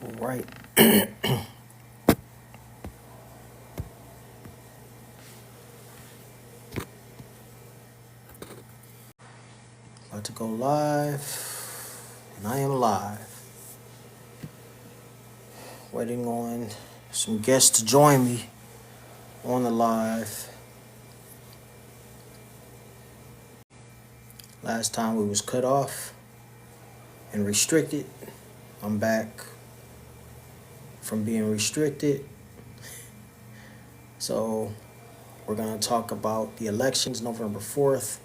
All right. About to go live, and I am live. Waiting on some guests to join me on the live. Last time we was cut off and restricted. I'm back from being restricted. So we're gonna talk about the elections November 4th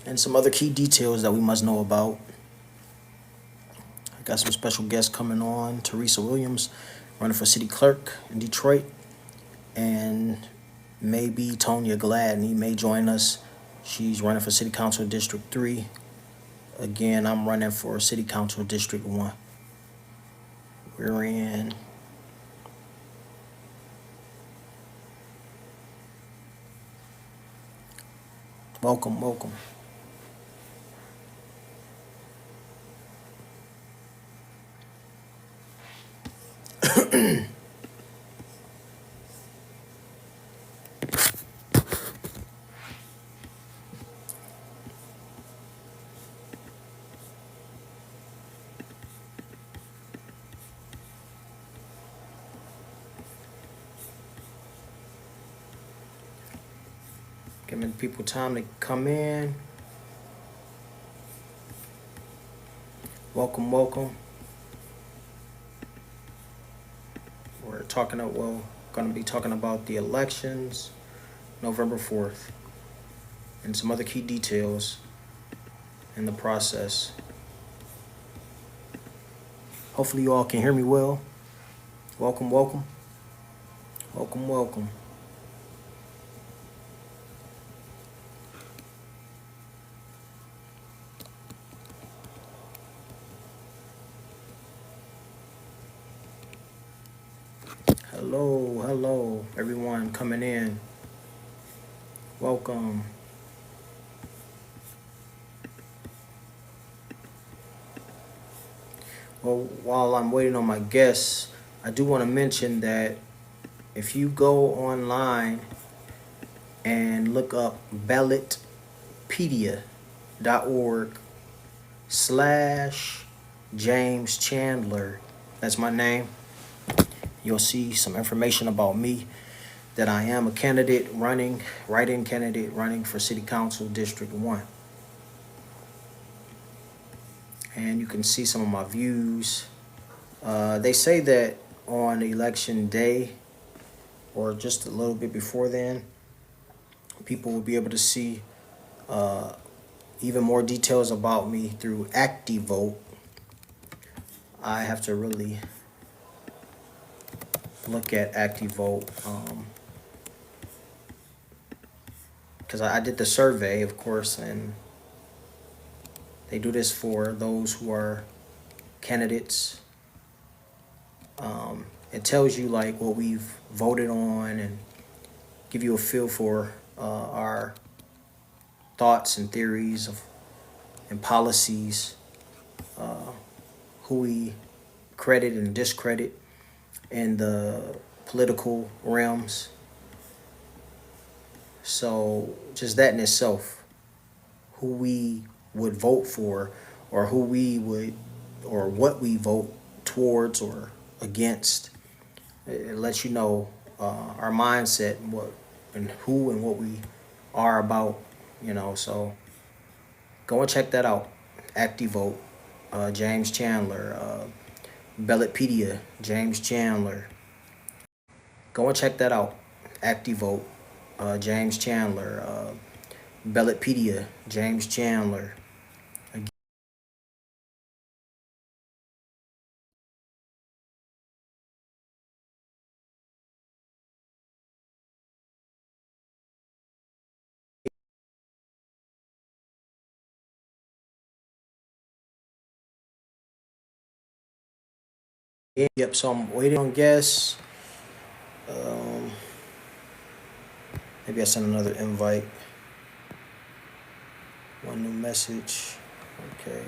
and some other key details that we must know about. I got some special guests coming on. THERESA Williams, running for city clerk in Detroit, and maybe TONIA GLADNey may join us. She's running for City Council District 3. Again, I'm running for City Council District 1. We're in. Welcome, welcome. Giving people time to come in. Welcome, welcome. We're going to be talking about the elections November 4th and some other key details in the process. Hopefully you all can hear me well. Welcome, welcome. Welcome, welcome. Hello, hello, everyone coming in. Welcome. Well, while I'm waiting on my guests, I do want to mention that if you go online and look up ballotpedia.org/James Chandler, that's my name, you'll see some information about me, that I am a write-in candidate running for City Council District 1. And you can see some of my views. They say that on election day, or just a little bit before then, people will be able to see even more details about me through ActiVote. I have to really look at ActiVote because I did the survey, of course, and they do this for those who are candidates. It tells you like what we've voted on and give you a feel for our thoughts and theories and policies, who we credit and discredit in the political realms. So just that in itself, who we would vote for, or who we would, or what we vote towards or against, it lets you know our mindset and what and who and what we are about, so go and check that out. ActiVote, James Chandler, Ballotpedia, James Chandler. Go and check that out. ActiVote, James Chandler, Ballotpedia, James Chandler. Yep, so I'm waiting on guests. Maybe I send another invite. One new message. Okay.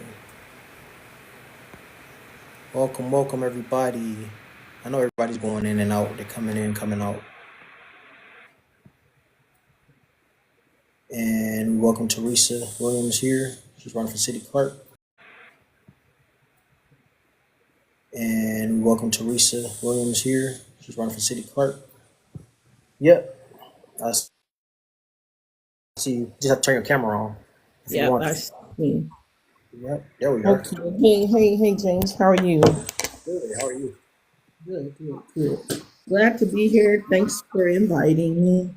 Welcome everybody. I know everybody's going in and out. They're coming in, coming out. And welcome Teresa Williams here. She's running for city clerk. And welcome Teresa Williams here. She's running for city clerk. Yep, I see you. Just have to turn your camera on if you Yep, want I to. see. Yep, there we are. Okay. Hey, James. How are you? Good. How are you? Good. Glad to be here. Thanks for inviting me.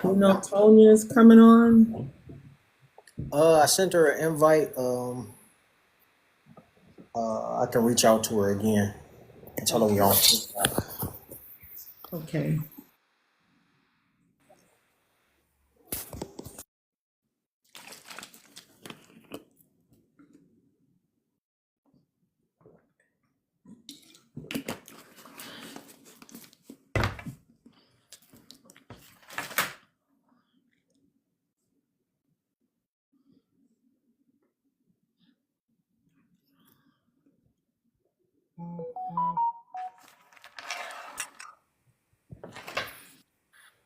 You know, Tonia is coming on. I sent her an invite. I can reach out to her again and tell her we on. Okay.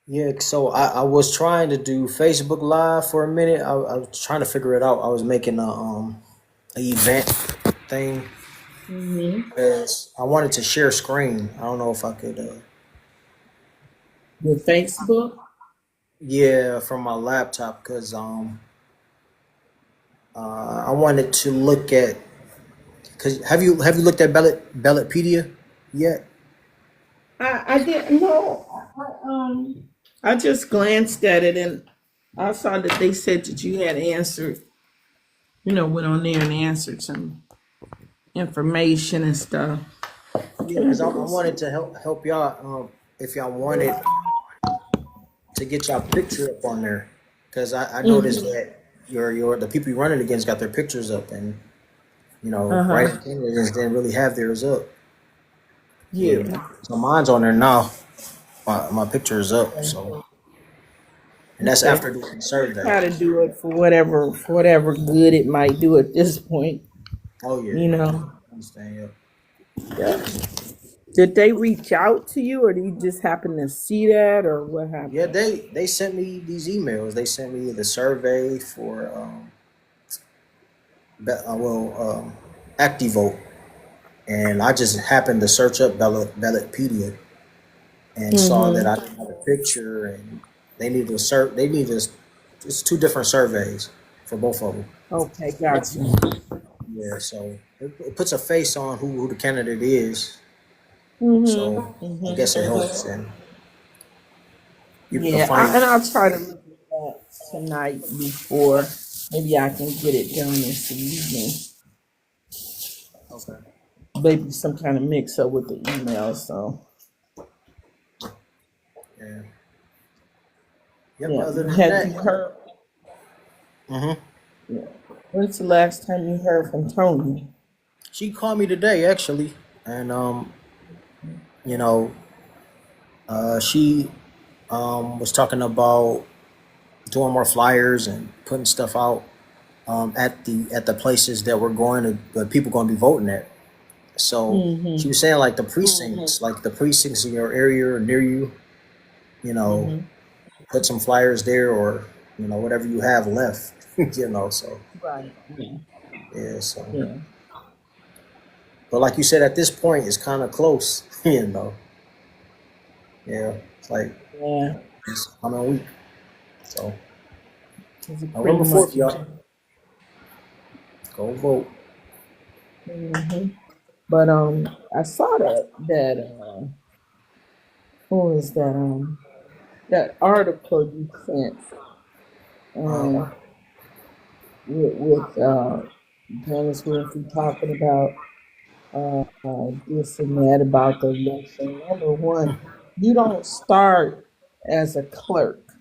Yeah, so I was trying to do Facebook Live for a minute. I was trying to figure it out. I was making a event thing Mm-hmm. because I wanted to share screen. I don't know if I could. With Facebook. Yeah, from my laptop because I wanted to look at. Cause have you looked at Ballotpedia yet? I didn't know. I just glanced at it and I saw that they said that you had answered. Went on there and answered some information and stuff. Yeah, Can I because I, do I this? wanted to help y'all if y'all wanted to get y'all picture up on there because I noticed Mm-hmm. that your the people you're running against got their pictures up and Uh right huh. candidates didn't really have theirs up. Yeah, Yeah. so mine's on there now. My picture is up, so and that's Okay. after doing the They survey. try to do it for whatever good it might do at this point. Oh yeah, You know. I understand. Yeah, Yeah. Did they reach out to you, or did you just happen to see that, or what yeah. happened? They sent me these emails. They sent me the survey for ActiVote, and I just happened to search up Ballotpedia and saw that I Mm-hmm. didn't have a picture, and they need to cert. They need to. It's two different surveys for both of them. Okay, gotcha. Yeah, so it puts a face on who the candidate is. Mm-hmm. So I guess it Mm-hmm. helps, and people can Yeah, find. and I'll try to look at that tonight before. Maybe I can get it done this evening. Okay. Maybe some kind of mix up with the email. So Yeah. Yep. yeah. Other than Have you that, heard? hmm Yeah. When's the last time you heard from Tony? she called me today actually, and you know, she was talking about doing more flyers and putting stuff out at the places that we're going to, the people going to be voting at. So she Mm-hmm. was saying like the precincts in your area or near you, you know, Mm-hmm. put some flyers there or whatever you have left, So Right. Yeah. yeah, so Yeah. but like you said, at this point, it's kind of close, Yeah, it's like Yeah. it's coming week, so Is it pretty November 4th, much? y'all, go vote. Hmm. But I saw that what was that that article you sent Uh, um with Janice Winfrey talking about this and that about the election. Number one, you don't start as a clerk,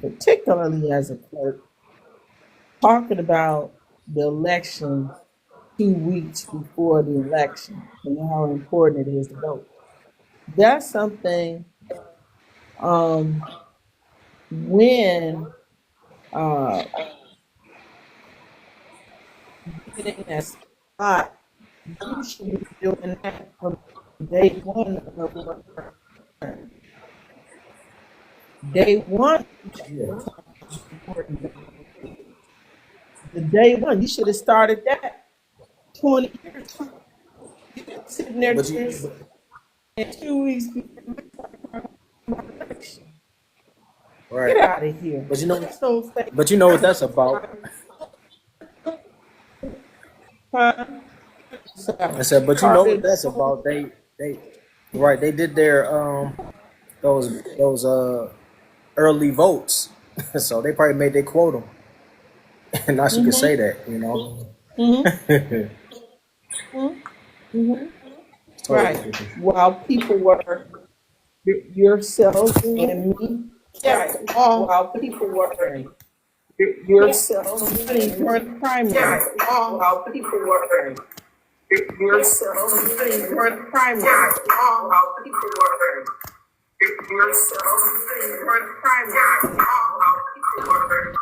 particularly as a clerk, talking about the election 2 weeks before the election and how important it is to vote. That's something um, when uh, get in that spot. You should be doing that from day one of your term. Day one, you should Yeah. have important documentations. The day one, you should have started that 20 years ago. You've been sitting there But doing you, and 2 weeks before my election. Get right. out of here. But you know, That's so fake. but you know what that's about. Huh? I So, said, but you know what started that's about. They, right. They did their those early votes, so they probably made their quota, and now she can say mm-hmm, that. You know, mm-hmm, it's mm-hmm, mm-hmm. totally Right. different. While people were yourself and me kept Right. all While people were primary. Kept yourself running during the primary. All while people were kept yourself running during the primary. All while people were yourself while people were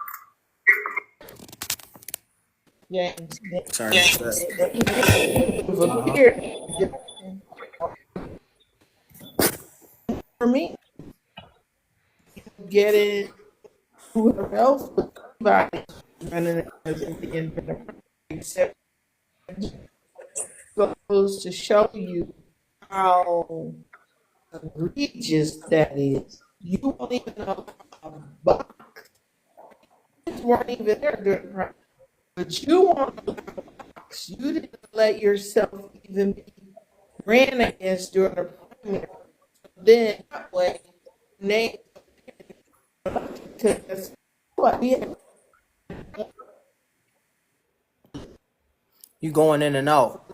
James, Sorry about that. would have appeared for me. Getting whoever else was anybody running as an independent, except goes to show you how egregious that is. You won't even know a box weren't even there during the primary. But you want a box. You didn't let yourself even be ran against during the primary. Then that way, name because what we have. You going in and out.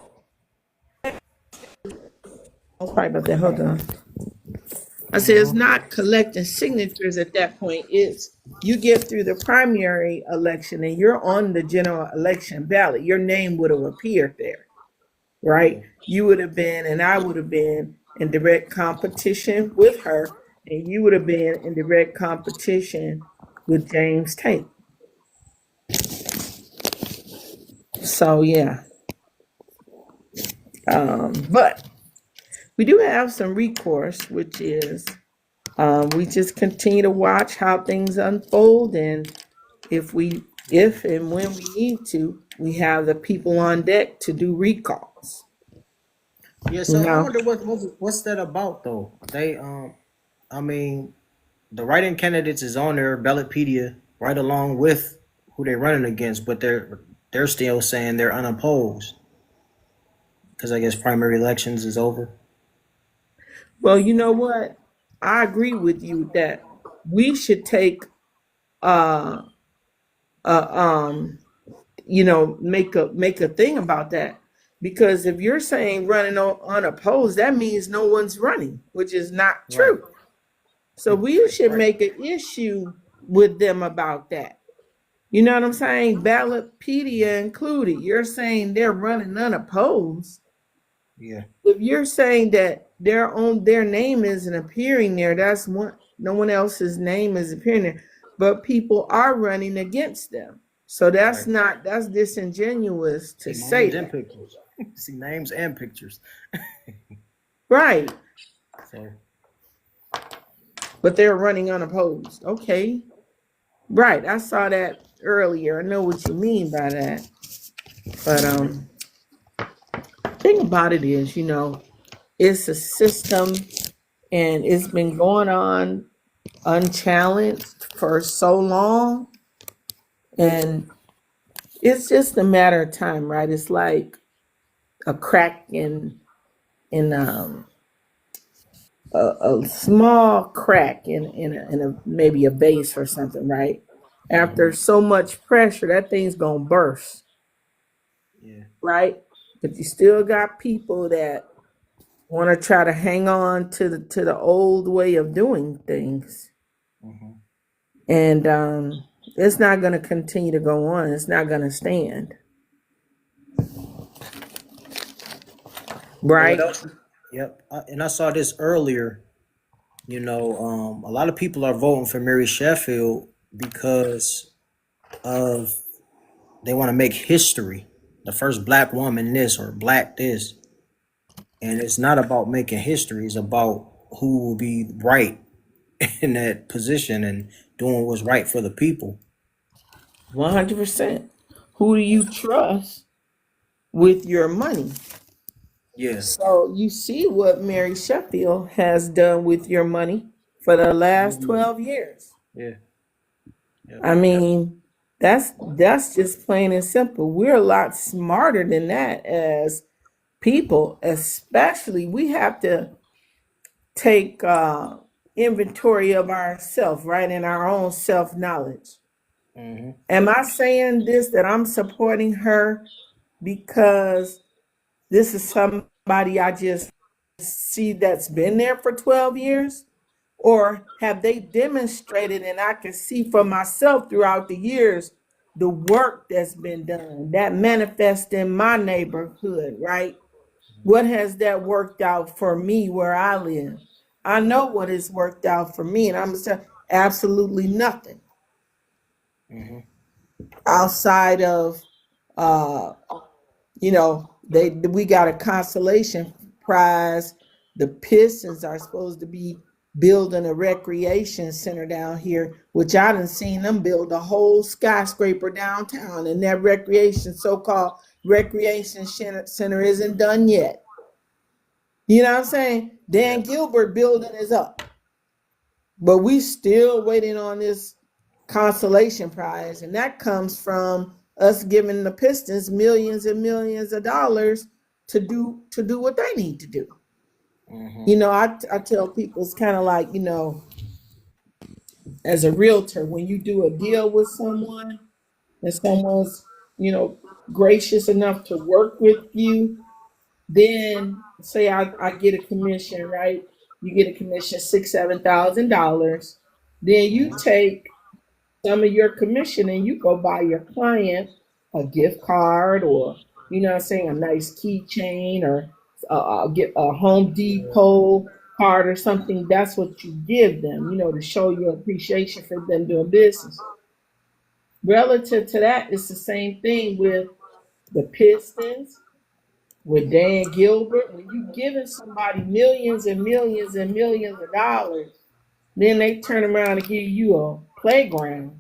I was sorry about that. Hold on. I said it's not collecting signatures at that point. It's you get through the primary election and you're on the general election ballot. Your name would have appeared there, right? Yeah. You would have been, and I would have been in direct competition with her, and you would have been in direct competition with James Tate. So yeah, but we do have some recourse, which is we just continue to watch how things unfold, and if and when we need to, we have the people on deck to do recalls. Yeah. You So I know, wonder what's that about though. They I mean, the write-in candidates is on their ballotpedia right along with who they're running against, but they're still saying they're unopposed because I guess primary elections is over. well, you know what? I agree with you that we should take uh uh um make a thing about that, because if you're saying running unopposed, that means no one's running, which is not Right. true. So we should Right. make an issue with them about that. You know what I'm saying? Ballotpedia included. You're saying they're running unopposed. Yeah. If you're saying that their name isn't appearing there, that's one no one else's name is appearing there, but people are running against them. So Right. that's disingenuous to See say names and that. pictures. See names and pictures. Right. So But they're running unopposed. Okay. Right. I saw that earlier. I know what you mean by that. But thing about it is, it's a system and it's been going on unchallenged for so long, and it's just a matter of time, right? It's like a crack in a small crack in a maybe a base or something, right? After hmm so much pressure, that thing's gonna burst, yeah. right? But you still got people that want to try to hang on to the old way of doing things, hmm and it's not going to continue to go on. It's not going to stand, You know what right? else? Yep. And I saw this earlier. A lot of people are voting for Mary Sheffield because of they want to make history. the first black woman this or black this. And it's not about making history, it's about who will be right in that position and doing what's right for the people. 100%. Who do you trust with your money? Yeah. So you see what Mary Sheffield has done with your money for the last Mhm. 12 years. Yeah. Yep. I mean, that's just plain and simple. We're a lot smarter than that as people, especially we have to take inventory of ourselves, right? In our own self-knowledge. Hmm. Am I saying this that I'm supporting her because this is somebody I just see that's been there for 12 years? Or have they demonstrated, and I can see for myself throughout the years, the work that's been done that manifests in my neighborhood, right? What has that worked out for me where I live? I know what has worked out for me, and I'm saying absolutely nothing Hmm. outside of uh we got a consolation prize. The Pistons are supposed to be building a recreation center down here, which I done seen them build a whole skyscraper downtown, and that so-called recreation center isn't done yet. You know what I'm saying? Dan Yep. Gilbert building is up, but we still waiting on this consolation prize, and that comes from us giving the Pistons millions and millions of dollars to do what they need to do. Hmm. I tell people it's kind of like, as a realtor, when you do a deal with someone and someone's, you know, gracious enough to work with you, then say I get a commission, right? You get a commission $6,000, $7,000. Then you Hmm. take some of your commission and you go buy your client a gift card, or what I'm saying, a nice keychain, or get a Home Depot card or something. That's what you give them, to show your appreciation for them doing business. Relative to that, it's the same thing with the Pistons, with Dan Gilbert. When you giving somebody millions and millions and millions of dollars, then they turn around and give you a playground.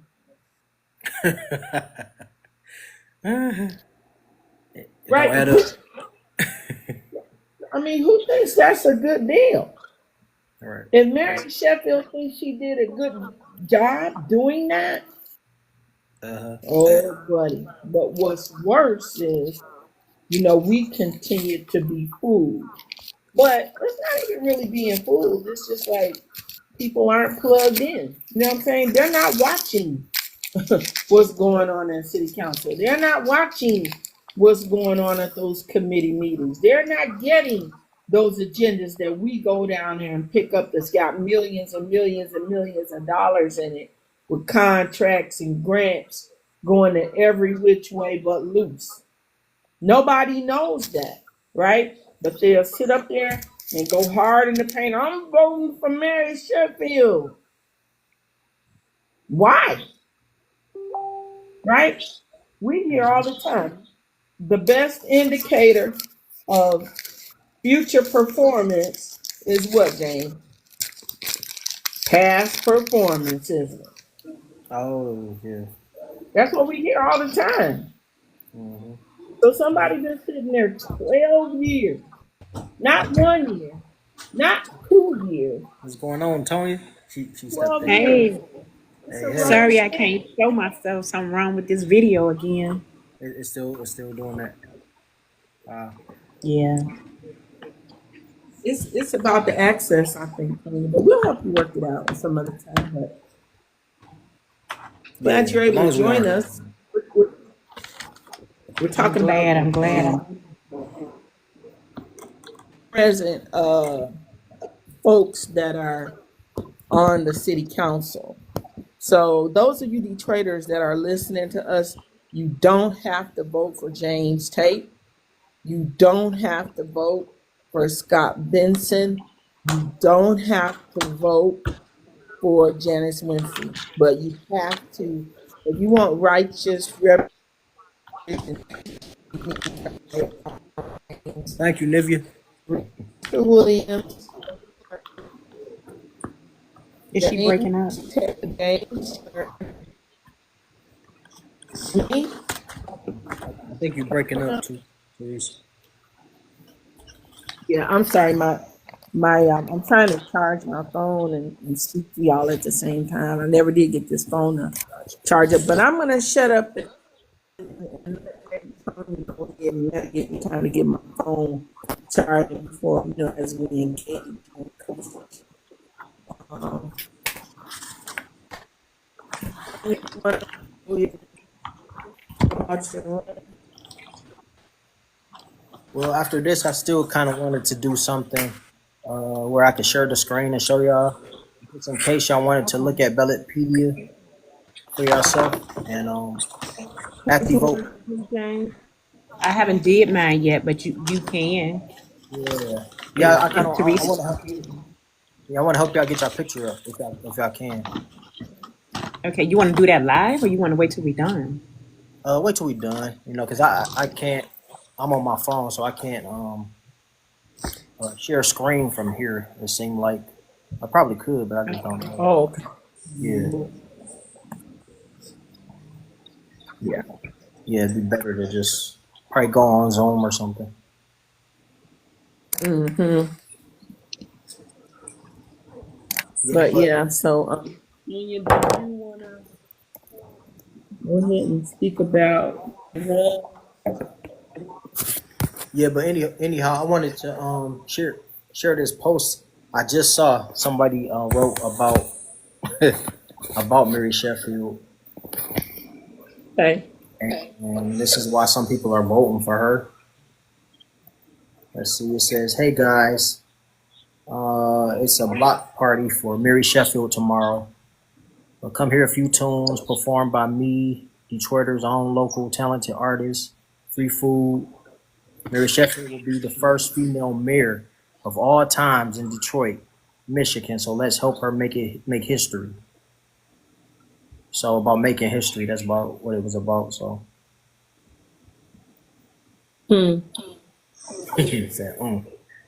It don't Right? add up. I mean, who thinks that's a good deal? All right. If Mary Sheffield thinks she did a good job doing that, Uh-huh. oh, buddy. But what's worse is, we continue to be fooled. But it's not even really being fooled. It's just like people aren't plugged in. You know what I'm saying? They're not watching what's going on in city council. They're not watching what's going on at those committee meetings. They're not getting those agendas that we go down there and pick up that's got millions and millions and millions of dollars in it, with contracts and grants going to every which way but loose. Nobody knows that, right? But they'll sit up there and go hard in the paint. I'm voting for Mary Sheffield. Why? Right? We hear all the time. The best indicator of future performance is what, Jane? Past performance, isn't it? Oh, yeah. That's what we hear all the time. Hmm. So somebody been sitting there 12 years, not 1 year, not 2 years, What's going on, Tonya? She stepped 12 in. years. Hey, It's a Hey, hey. sorry rush. I can't show myself. Something wrong with this video again. It's still doing that. Uh, Yeah. It's about the access, I think, Tony, but we'll help you work it out some other time. But glad yeah. you're As able long to as we join aren't. us. We're I'm talking glad. about I'm glad. present folks that are on the city council. So those of you Detroiters that are listening to us, you don't have to vote for James Tate. You don't have to vote for Scott Benson. You don't have to vote for Janice Winfrey. But you have to, if you want righteous Thank you, Nivea. Williams, Is she breaking up? James, me. I think you're breaking up too, Theresa. Yeah, I'm sorry. I'm trying to charge my phone and speak to y'all at the same time. I never did get this phone to charge up, but I'm gonna shut up and get me time to get my phone charged before as we engage. Um, Well, after this, I still kind of wanted to do something where I could share the screen and show y'all, just in case y'all wanted to look at Ballotpedia for yourself and active vote. James? I haven't did mine yet, but you can. Yeah, yeah. I kind And of I Teresa. want to help. Yeah, I want to help y'all get your picture up if y'all can. Okay, you want to do that live or you want to wait till we done? Wait till we done. Cause I can't. I'm on my phone, so I can't share a screen from here. It seemed like I probably could, but I just don't know. Oh, okay. Yeah, Yeah. yeah. It'd be better to just probably go on Zoom or something. Mm-hmm. Yeah, But but yeah, so Tonya, do you wanna go ahead and speak about that? yeah, but anyhow, I wanted to share this post I just saw. Somebody wrote about about Mary Sheffield, Okay. and this is why some people are voting for her. Let's see. It says, "Hey guys, it's a block party for Mary Sheffield tomorrow. Come hear a few tunes performed by me, Detroiters' own local talented artists. Free food. Mary Sheffield will be the first female mayor of all times in Detroit, Michigan. So let's help her make history." So about making history, that's about what it was about. So Hmm. he said,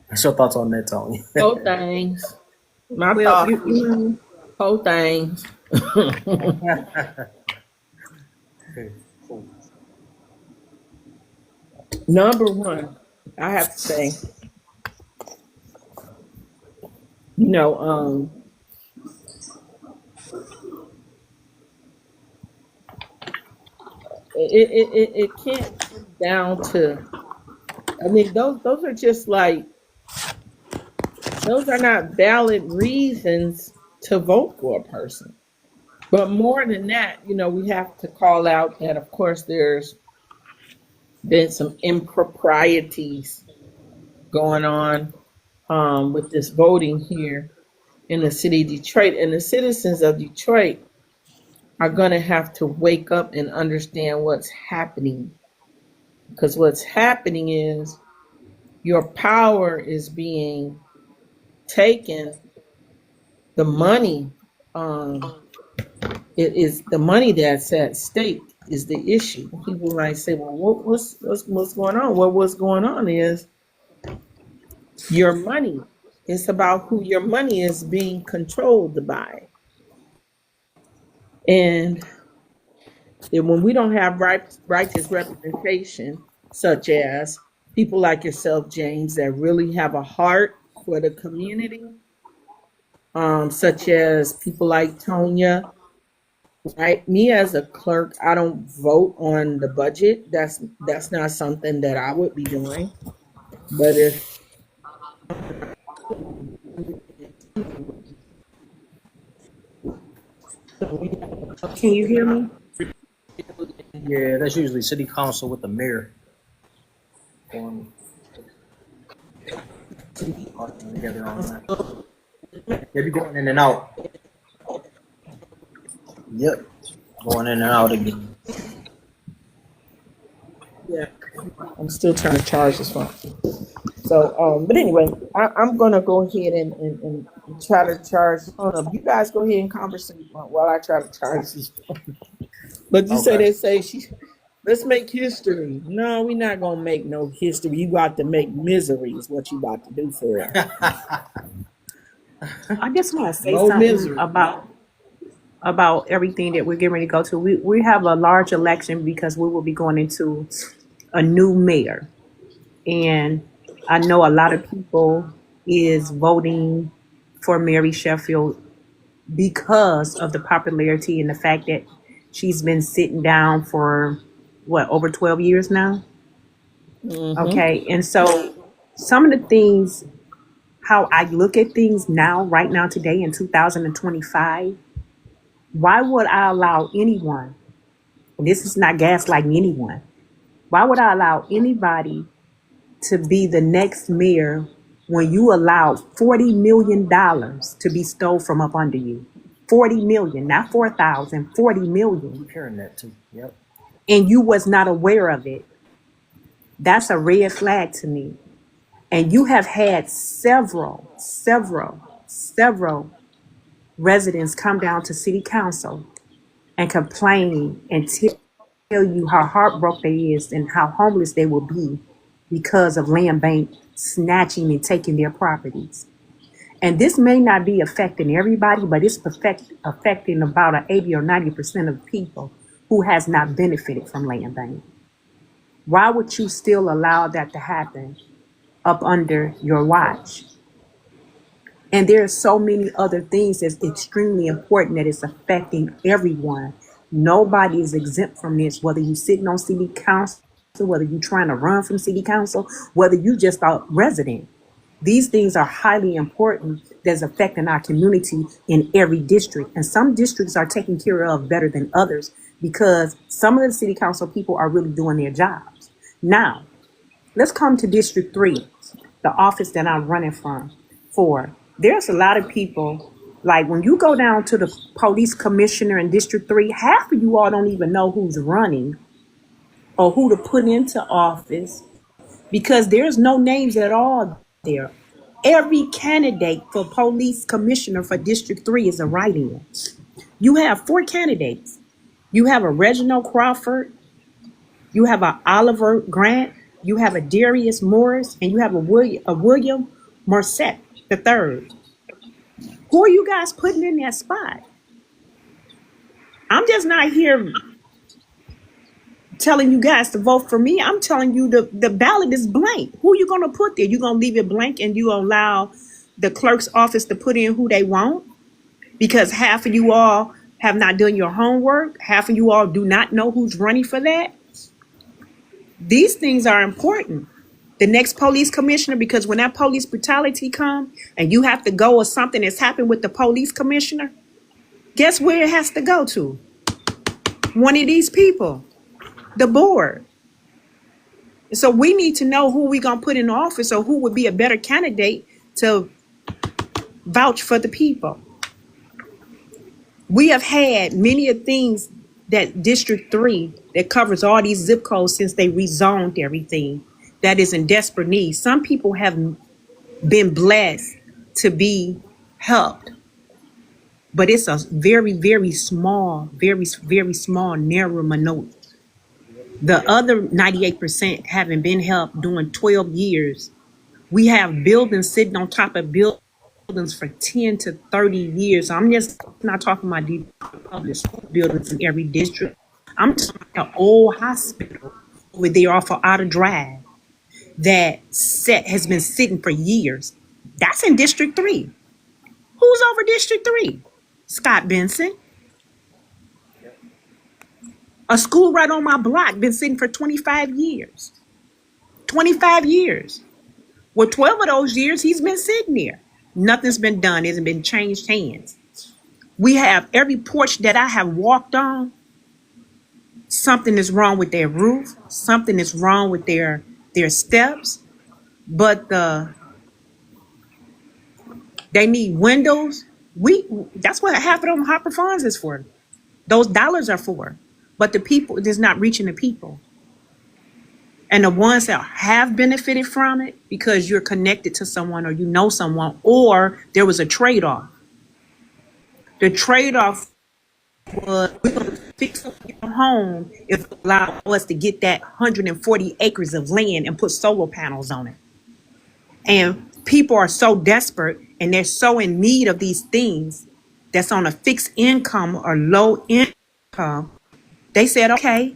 What's your thoughts on that, Tony? Whole things. My Well, thoughts. Whole things. Number one, I have to say, you know, it can't come down to. I mean, those are just like those are not valid reasons to vote for a person. But more than that, we have to call out that, of course, there's been some improprieties going on with this voting here in the city of Detroit. And the citizens of Detroit are going to have to wake up and understand what's happening. Because what's happening is your power is being taken, the money, it is the money that's at stake is the issue. People might say, well, what's going on? Well, what's going on is your money. It's about who your money is being controlled by. And when we don't have righteous representation, such as people like yourself, James, that really have a heart for the community, such as people like Tonya, right? Me as a clerk, I don't vote on the budget. That's not something that I would be doing. But if can you hear me? Yeah, that's usually city council with the mayor going together on that. They be going in and out. Yep, going in and out again. yeah, I'm still trying to charge this phone. So, but anyway, I'm gonna go ahead and try to charge the phone up. You guys go ahead and conversate while I try to charge this phone. But you say Okay. they say Let's make history. No, we're not gonna make no history. You got to make misery is what you about to do for us. I just want to say More something misery. about everything that we're getting ready to go to. We have a large election because we will be going into a new mayor, and I know a lot of people is voting for Mary Sheffield because of the popularity and the fact that she's been sitting down for what, over 12 years now. Mm-hmm. Okay, and so some of the things, how I look at things now, right now, today in 2025, why would I allow anyone, and this is not gaslighting anyone, why would I allow anybody to be the next mayor when you allowed $40 million to be stole from up under you? 40 million, not 4,000, 40 million. Keep hearing that too. Yep. And you was not aware of it. That's a red flag to me. And you have had several residents come down to city council and complain and tell you how heartbroken they is and how homeless they will be because of land bank snatching and taking their properties. And this may not be affecting everybody, but it's affecting about an 80 or 90% of people who has not benefited from land bank. Why would you still allow that to happen up under your watch? And there are so many other things that's extremely important that is affecting everyone. Nobody is exempt from this, whether you're sitting on city council, whether you're trying to run from city council, whether you just a resident. These things are highly important that's affecting our community in every district. And some districts are taken care of better than others because some of the city council people are really doing their jobs. Now, let's come to District 3, the office that I'm running from for. There's a lot of people, like when you go down to the police commissioner in District 3, half of you all don't even know who's running or who to put into office because there's no names at all there. Every candidate for police commissioner for District 3 is a write-in. You have 4 candidates. You have a Reginald Crawford, you have a Oliver Grant, you have a Darius Morris, and you have a William Morset the third. Who are you guys putting in that spot? I'm just not here telling you guys to vote for me. I'm telling you the ballot is blank. Who are you going to put there? You going to leave it blank and you allow the clerk's office to put in who they want? Because half of you all have not done your homework. Half of you all do not know who's running for that. These things are important. The next police commissioner, because when that police brutality comes and you have to go or something that's happened with the police commissioner, guess where it has to go to? One of these people, the board. So we need to know who we're going to put in office or who would be a better candidate to vouch for the people. We have had many of things that District 3 that covers all these zip codes since they rezoned everything that is in desperate need. Some people have been blessed to be helped, but it's a very small, very small, narrow minority. The other 98% haven't been helped during 12 years. We have buildings sitting on top of buildings for 10 to 30 years. I'm just not talking about these public school buildings in every district. I'm talking about an old hospital over there off of Outer Drive that has been sitting for years. That's in District 3. Who's over District 3? Scott Benson. A school right on my block been sitting for 25 years. 25 years. Well, 12 of those years he's been sitting there. Nothing's been done. It hasn't been changed hands. We have every porch that I have walked on. Something is wrong with their roof. Something is wrong with their steps. But they need windows. That's what half of them hopper funds is for. Those dollars are for. But the people, it is not reaching the people. And the ones that have benefited from it because you're connected to someone or you know someone or there was a trade-off. The trade-off was we're going to fix up your home if it allow us to get that 140 acres of land and put solar panels on it. And people are so desperate and they're so in need of these things that's on a fixed income or low income. They said, okay,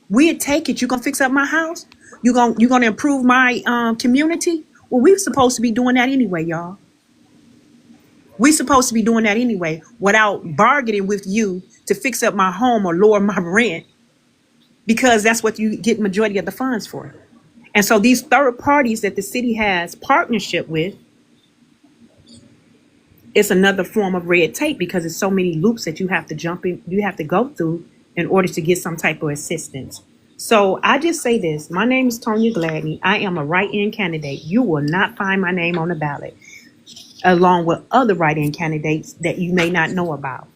we'll take it. You're gonna fix up my house? You're gonna improve my community? Well, we're supposed to be doing that anyway, y'all. We're supposed to be doing that anyway without bargaining with you to fix up my home or lower my rent because that's what you get majority of the funds for. And so these third parties that the city has partnership with, it's another form of red tape because it's so many loops that you have to jump in, you have to go through in order to get some type of assistance. So I just say this, my name is TONIA GLADNEY. I am a write-in candidate. You will not find my name on the ballot along with other write-in candidates that you may not know about.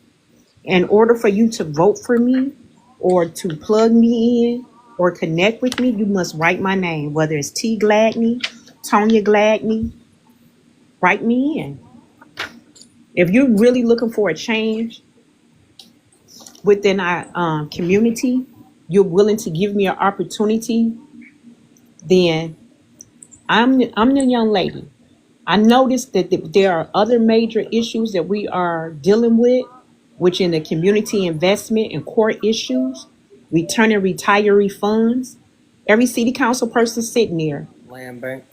In order for you to vote for me or to plug me in or connect with me, you must write my name, whether it's T GLADNEY, TONIA GLADNEY, write me in. If you're really looking for a change within our community, you're willing to give me an opportunity, then I'm the young lady. I noticed that there are other major issues that we are dealing with, which in the community investment and court issues, returning retiree funds. Every city council person sitting there Land bank.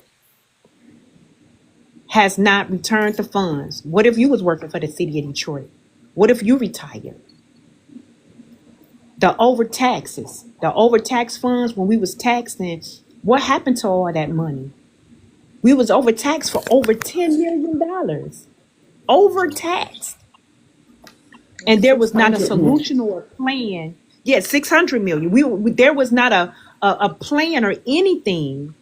has not returned the funds. What if you was working for the city of Detroit? What if you retired? The overtax funds when we was taxing, what happened to all that money? We was overtaxed for over $10 million. Overtaxed. And there was not a 600 million. solution or a plan. Yeah, 600 million. There was not a plan or anything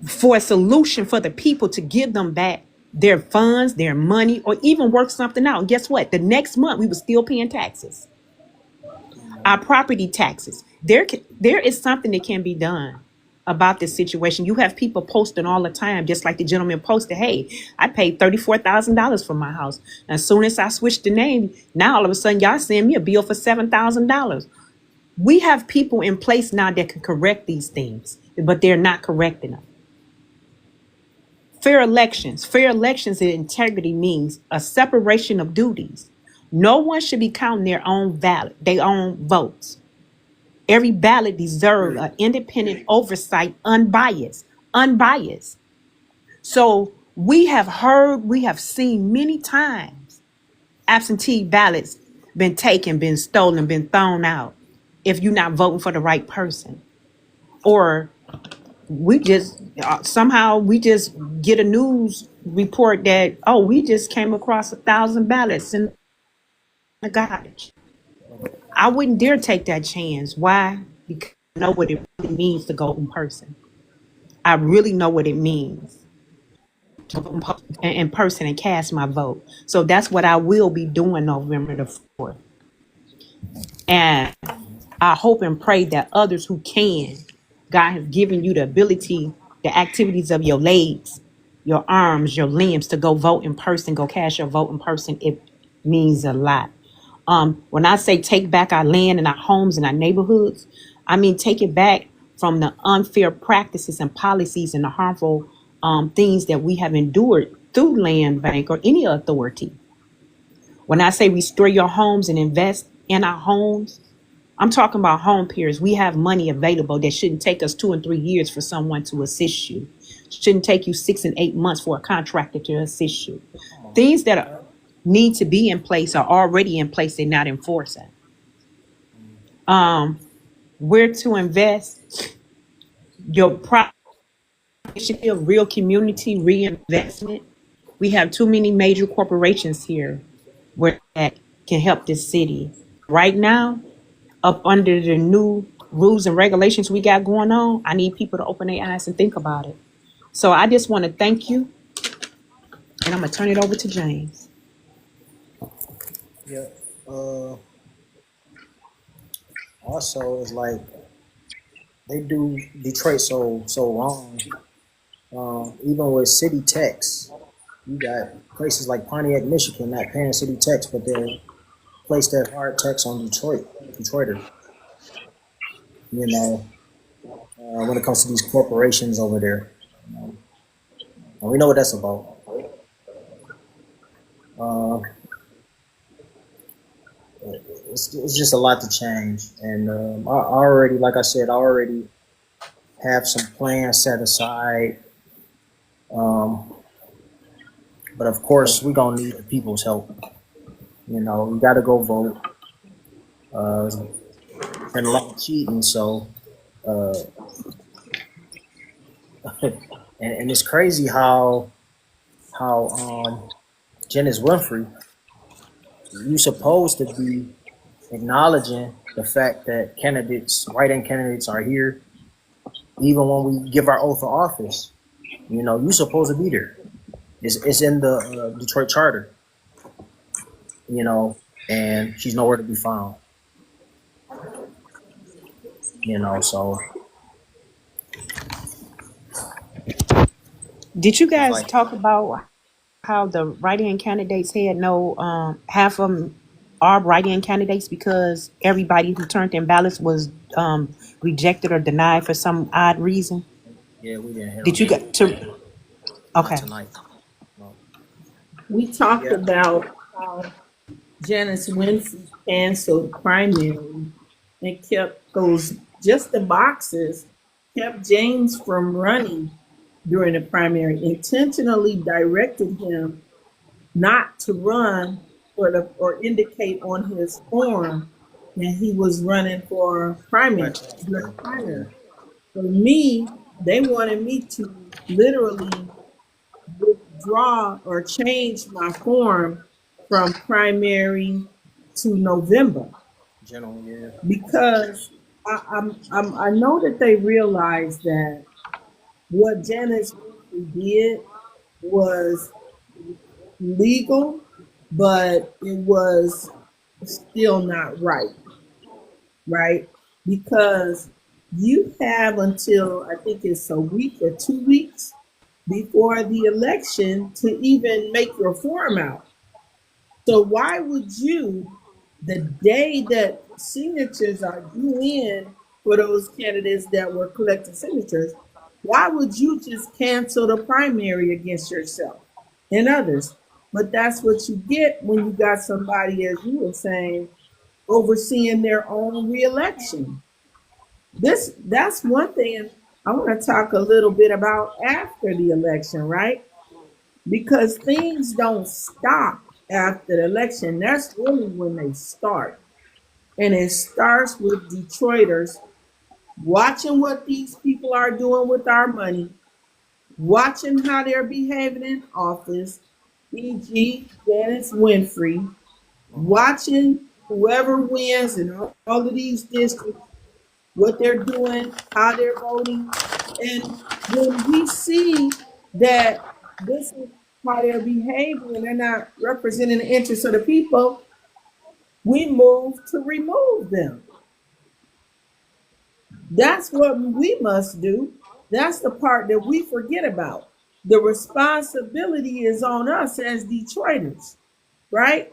for a solution for the people to give them back their funds, their money, or even work something out. And guess what? The next month we were still paying taxes, our property taxes. There is something that can be done about this situation. You have people posting all the time, just like the gentleman posted, hey, I paid $34,000 for my house. As soon as I switched the name, now all of a sudden y'all send me a bill for $7,000. We have people in place now that can correct these things, but they're not correcting them. Fair elections. Fair elections and integrity means a separation of duties. No one should be counting their own votes. Every ballot deserves an independent oversight, unbiased. So we have seen many times absentee ballots been taken, been stolen, been thrown out if you're not voting for the right person. Or we just somehow we just get a news report that, oh, we just came across 1,000 ballots in the garbage. I wouldn't dare take that chance. Why? Because I know what it really means to go in person. I really know what it means to go in person and cast my vote. So that's what I will be doing November the 4th. And I hope and pray that others who can, God has given you the ability, the activities of your legs, your arms, your limbs to go vote in person, go cast your vote in person. It means a lot. When I say take back our land and our homes and our neighborhoods, I mean take it back from the unfair practices and policies and the harmful things that we have endured through land bank or any authority. When I say restore your homes and invest in our homes, I'm talking about home peers. We have money available that shouldn't take us 2 and 3 years for someone to assist you. Shouldn't take you 6 and 8 months for a contractor to assist you. Things that need to be in place are already in place. They're not enforcing. Where to invest your property of real community reinvestment. We have too many major corporations here where that can help this city. Right now, up under the new rules and regulations we got going on, I need people to open their eyes and think about it. So I just want to thank you, and I'm gonna turn it over to James. Yeah. Also, it's like they do Detroit so wrong. Even with city tax, You got places like Pontiac, Michigan, not paying city tax, but they'll place that hard tax on Detroiter. You know, when it comes to these corporations over there, um, and we know what that's about. Uh, it's just a lot to change, and I already, like I said, I already have some plans set aside. Um, but of course, we're gonna need the people's help. You know, we got to go vote. There's been a lot of cheating, so uh, and it's crazy how Janice Winfrey, you supposed to be acknowledging the fact that candidates, write-in candidates, are here, even when we give our oath of office. You know, you're supposed to be there. It's in the Detroit Charter. You know, and she's nowhere to be found. You know, so Did you it's guys like, talk about how the write-in candidates had no half of them are write-in candidates because everybody who turned in ballots was rejected or denied for some odd reason? yeah, we didn't hit Did on you that. get to? Not Okay. tonight. No. We talked Yeah, about how Janice Winfrey canceled the primary and kept those just the boxes, kept James from running during the primary, intentionally directed him not to run or indicate on his form that he was running for primary during Scratch. the primary. Yeah, For me, they wanted me to literally withdraw or change my form from primary to November general. Yeah, because I know that they realized that what Janice Winfrey did was legal, but it was still not right, right? Because you have until I think it's a week or 2 weeks before the election to even make your form out. So why would you, the day that signatures are due in for those candidates that were collecting signatures, why would you just cancel the primary against yourself and others? But that's what you get when you got somebody, as you were saying, overseeing their own reelection. That's one thing I want to talk a little bit about after the election, right? Because things don't stop after the election. That's really when they start. And it starts with Detroiters watching what these people are doing with our money, watching how they're behaving in office, e.g., Janice Winfrey, watching whoever wins in all of these districts, what they're doing, how they're voting. And when we see that this is how they're behaving and they're not representing the interests of the people, we move to remove them. That's what we must do. That's the part that we forget about. The responsibility is on us as Detroiters, right?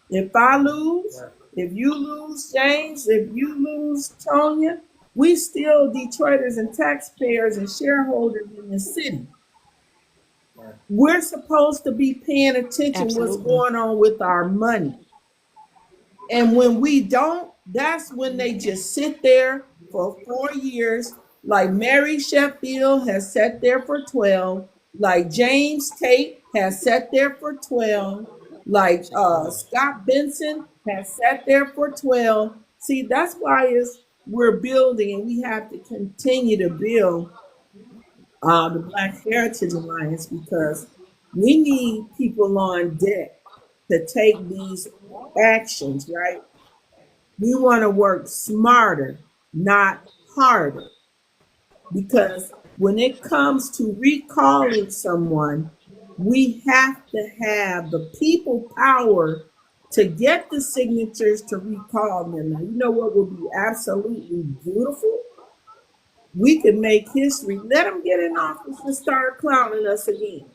If I lose, right, if you lose, James, if you lose, Tonia, we still Detroiters and taxpayers and shareholders in the city. right, We're supposed to be paying attention what's Absolutely. going on with our money. And when we don't, that's when they just sit there for 4 years, like Mary Sheffield has sat there for 12, like James Tate has sat there for 12, like Scott Benson has sat there for 12. See, that's why we're building and we have to continue to build the Black Heritage Alliance because we need people on deck to take these actions, right? We want to work smarter, not harder. Because when it comes to recalling someone, we have to have the people power to get the signatures to recall them. Now, you know what would be absolutely beautiful? We could make history. Let them get in office and start clowning us again.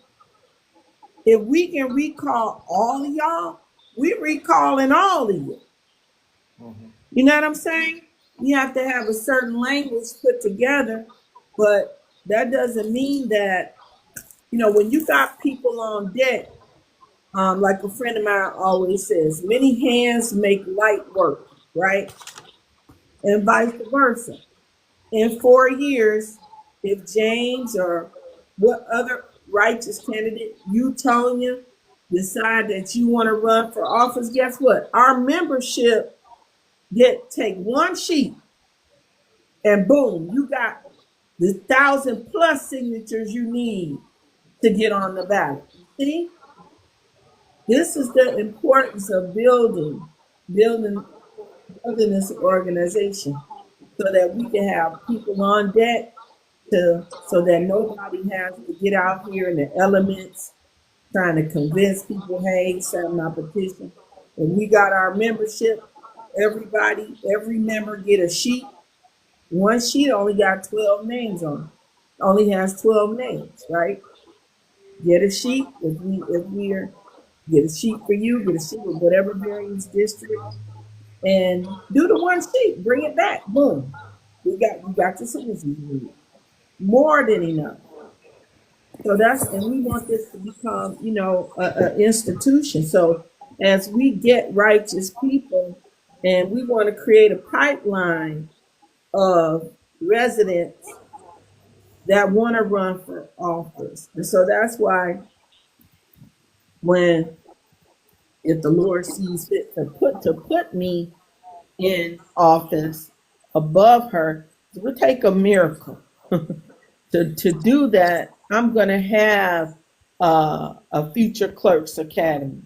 If we can recall all of y'all, we recalling all of you. Mhm. You know what I'm saying? You have to have a certain language put together, but that doesn't mean that, when you got people on deck, like a friend of mine always says, many hands make light work, right? And vice versa. In 4 years, if James or what other righteous candidate, you, Tonia, decide that you want to run for office, guess what? Our membership take one sheet and boom, you got the 1,000+ signatures you need to get on the ballot. See, this is the importance of building, building this organization so that we can have people on deck so that nobody has to get out here in the elements trying to convince people, hey, sign my petition. And we got our membership, every member get a sheet. One sheet only got 12 names on it. Only has 12 names, right? Get a sheet if we're get a sheet for you, get a sheet with whatever various district, and do the one sheet. Bring it back. Boom. We got the signatures you need. More than enough. So and we want this to become, a institution. So as we get righteous people, and we want to create a pipeline of residents that want to run for office. And so that's why when if the Lord sees fit to put me in office above her, it would take a miracle. To do that, I'm going to have a future clerks academy.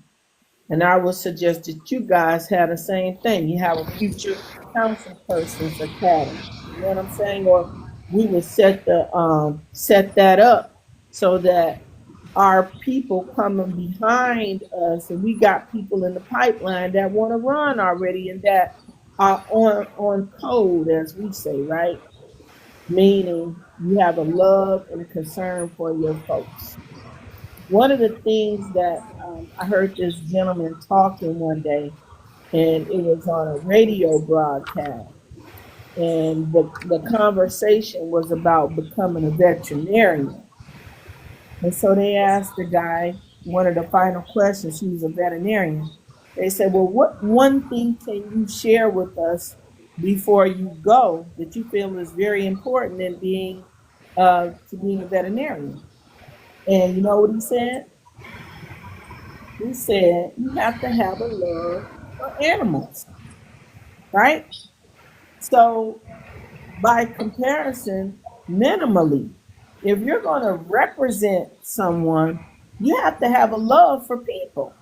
And I would suggest that you guys have the same thing. You have a future council persons academy. You know what I'm saying? Or we would set that up so that our people coming behind us, and we got people in the pipeline that want to run already and that are on code, as we say, right? Meaning you have a love and a concern for your folks. One of the things that I heard this gentleman talking one day, and it was on a radio broadcast, and the conversation was about becoming a veterinarian. And so they asked the guy one of the final questions. He was a veterinarian. They said, "Well, what one thing can you share with us before you go that you feel is very important in being a veterinarian?" And you know what he said? He said, "You have to have a love for animals, right?" So, by comparison, minimally, if you're going to represent someone, you have to have a love for people,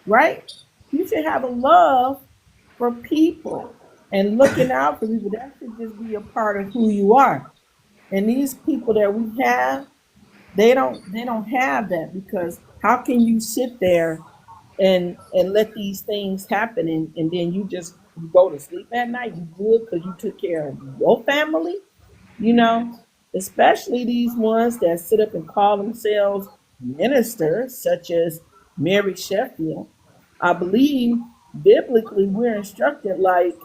right? You should have a love for people and looking out for people. That should just be a part of who you are. And these people that we have, they don't have that, because how can you sit there and let these things happen, and then you go to sleep at night, you good because you took care of your family, you know, especially these ones that sit up and call themselves ministers, such as Mary Sheffield. I believe biblically we're instructed, like,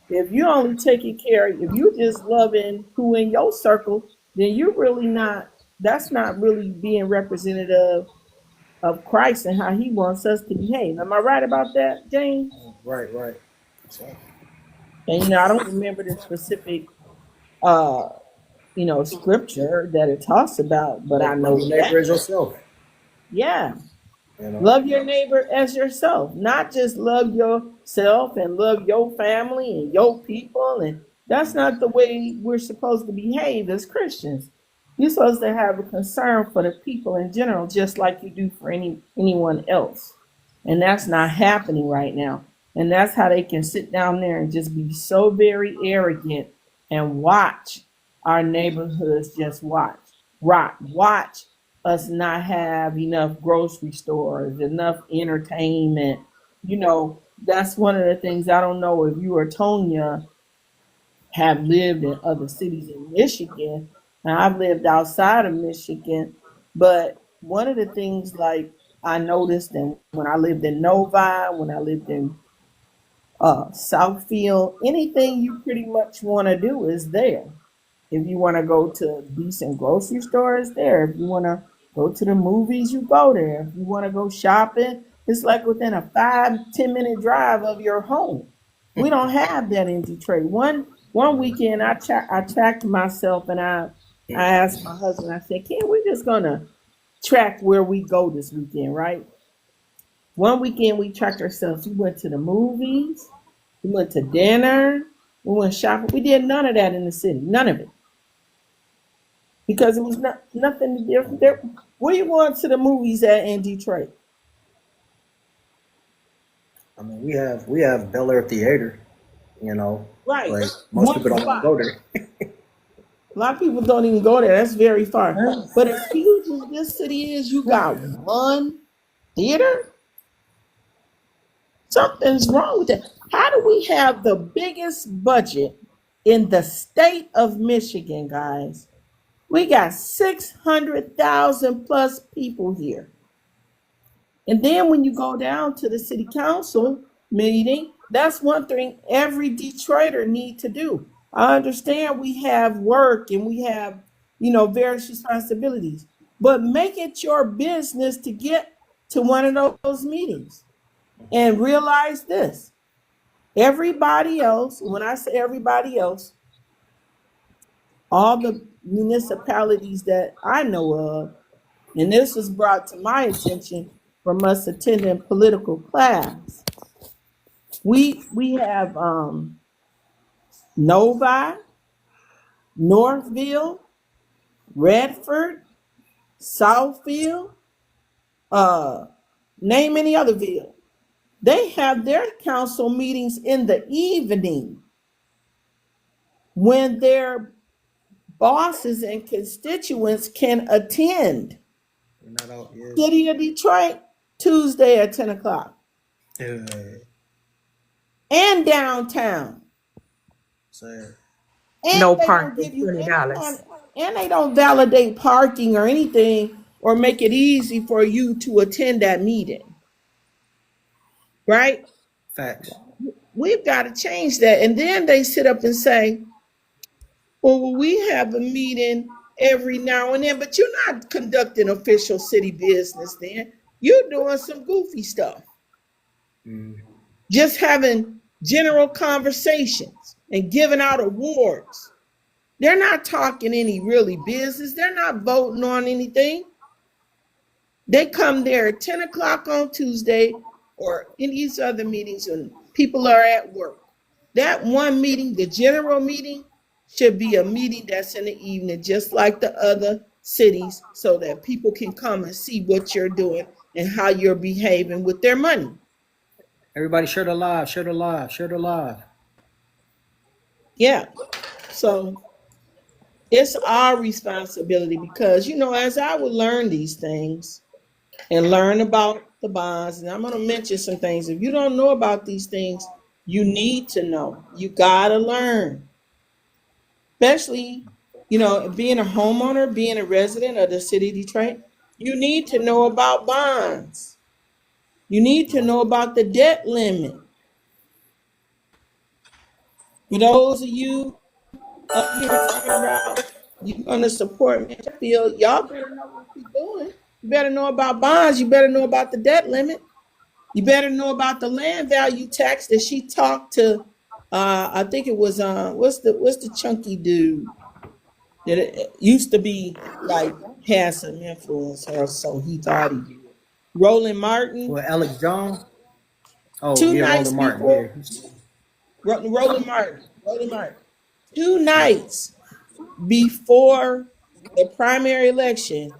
if you only taking care, if you just loving who in your circle, then you're really not, that's not really being representative of Christ and how he wants us to behave. Am I right about that, James? Right, right. So, And I don't remember the specific uh scripture that it talks about, but I love know your neighbor that. as yourself. Yeah. You know. Love your neighbor as yourself, not just love yourself and love your family and your people. And that's not the way we're supposed to behave as Christians. You're supposed to have a concern for the people in general, just like you do for anyone else. And that's not happening right now. And that's how they can sit down there and just be so very arrogant and watch our neighborhoods just watch us not have enough grocery stores, enough entertainment. That's one of the things. I don't know if you or Tonia have lived in other cities in Michigan. Now, I've lived outside of Michigan, but one of the things, like, I noticed, and when I lived in Novi, when I lived in Southfield, anything you pretty much want to do is there. If you want to go to a decent grocery store, it's there. If you want to go to the movies, you go there. If you want to go shopping, it's like within a 5-10 minute drive of your home. We don't have that in Detroit. One weekend, I tracked myself and I asked my husband. I said, "Can we just gonna track where we go this weekend, right?" One weekend we tracked ourselves. We went to the movies, we went to dinner, we went shopping. We did none of that in the city, none of it, because it was nothing different. Where you going to the movies at in Detroit? I mean, we have Bel Air Theater, you know, Right, but most one people don't want to spot. go there. A lot of people don't even go there. That's very far. But as huge as this city is, you got one theater. Something's wrong with that. How do we have the biggest budget in the state of Michigan, guys? We got 600,000 plus people here. And then when you go down to the city council meeting, that's one thing every Detroiter need to do. I understand we have work and we have, various responsibilities, but make it your business to get to one of those meetings and realize this. Everybody else, when I say everybody else, all the municipalities that I know of, and this was brought to my attention from us attending political class. We have Novi, Northville, Redford, Southfield, uh, name any other ville. They have their council meetings in the evening when their bosses and constituents can attend. We're not out yet. City of Detroit, Tuesday at 10 o'clock. Uh, And downtown. Sad. No And they don't parking, give you any kind $20. and they don't validate parking or anything or make it easy for you to attend that meeting. Right? Facts. We've got to change that. And then they sit up and say, well, we have a meeting every now and then, but you're not conducting official city business then. You're doing some goofy stuff. Mm. Just having general conversations and giving out awards. They're not talking any really business. They're not voting on anything. They come there at 10 o'clock on Tuesday or in these other meetings when people are at work. That one meeting, the general meeting, should be a meeting that's in the evening, just like the other cities, so that people can come and see what you're doing and how you're behaving with their money. Everybody share the live, share the live, share the live. Yeah. So it's our responsibility because, as I would learn these things and learn about the bonds, and I'm going to mention some things. If you don't know about these things, you need to know. You got to learn, especially, being a homeowner, being a resident of the city of Detroit. You need to know about bonds. You need to know about the debt limit. For those of you up here talking about you're going to support Mitchell, y'all better know what you're doing. You better know about bonds. You better know about the debt limit. You better know about the land value tax that she talked to. I think it was what's the chunky dude that it used to be like had some influence, or so he thought he did. Roland Martin. Well, Alex Jones. Oh Two yeah, nights Roland Martin. before Yeah. Roland Martin. Roland Martin. 2 nights before the primary election,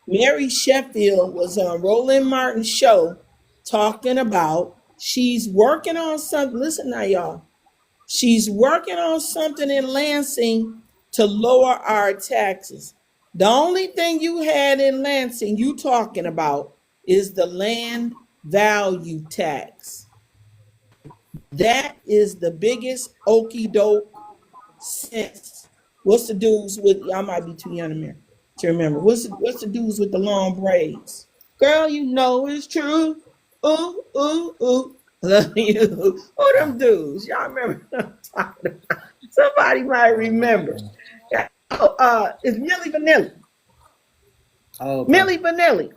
Mary Sheffield was on Roland Martin's show talking about she's working on something. Listen now, y'all. She's working on something in Lansing to lower our taxes. The only thing you had in Lansing you talking about is the land value tax. That is the biggest okey doke since. What's the dudes with? Y'all might be too young to remember. What's the dudes with the long braids? Girl, you know it's true. Ooh, ooh, ooh. Love you. Who them dudes? Y'all remember what I'm talking about? Somebody might remember. Yeah. Oh, it's Millie Vanilli. Oh, okay. Millie Vanilli.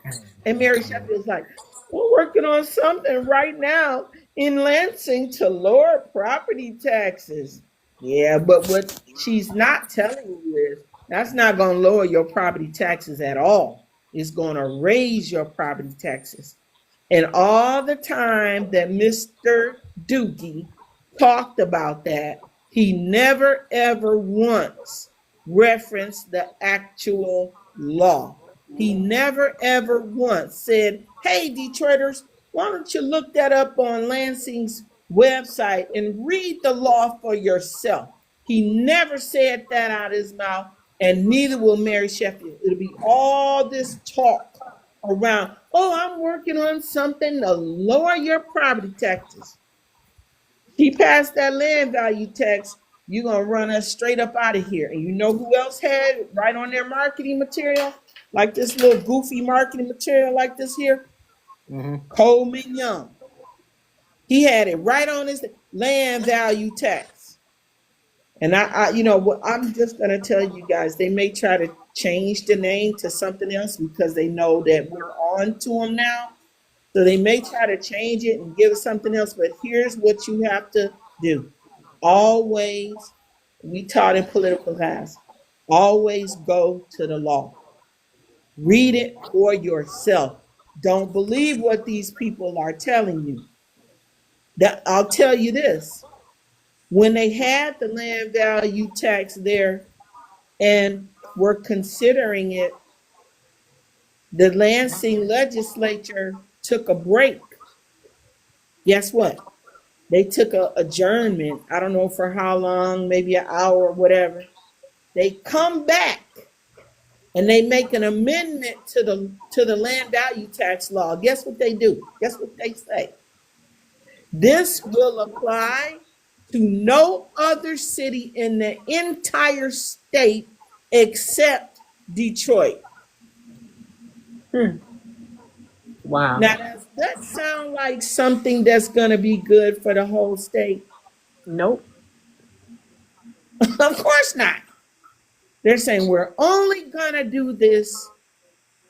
And Mary Sheffield's like, we're working on something right now in Lansing to lower property taxes. Yeah, but what she's not telling you is that's not going to lower your property taxes at all. It's going to raise your property taxes. And all the time that Mr. Doogie talked about that, he never ever once referenced the actual law. He never ever once said, hey, Detroiters, why don't you look that up on Lansing's website and read the law for yourself? He never said that out of his mouth, and neither will Mary Sheffield. It'll be all this talk around, oh, I'm working on something to lower your property taxes. He passed that land value tax, you're going to run us straight up out of here. And you know who else had it right on their marketing material? Like this little goofy marketing material like this here? Mm-hmm. Coleman Young. He had it right on his land value tax. And you know what, I'm just going to tell you guys, they may try to change the name to something else because they know that we're on to them now. So they may try to change it and give it something else, but here's what you have to do. Always, we taught in political class, always go to the law. Read it for yourself. Don't believe what these people are telling you. That I'll tell you this. When they had the land value tax there and were considering it, the Lansing legislature took a break. Guess what? They took a adjournment. I don't know for how long, maybe an hour or whatever. They come back and they make an amendment to the land value tax law. Guess what they do? Guess what they say? This will apply to no other city in the entire state except Detroit. Wow. Now, does that sound like something that's going to be good for the whole state? Nope. Of course not. They're saying we're only going to do this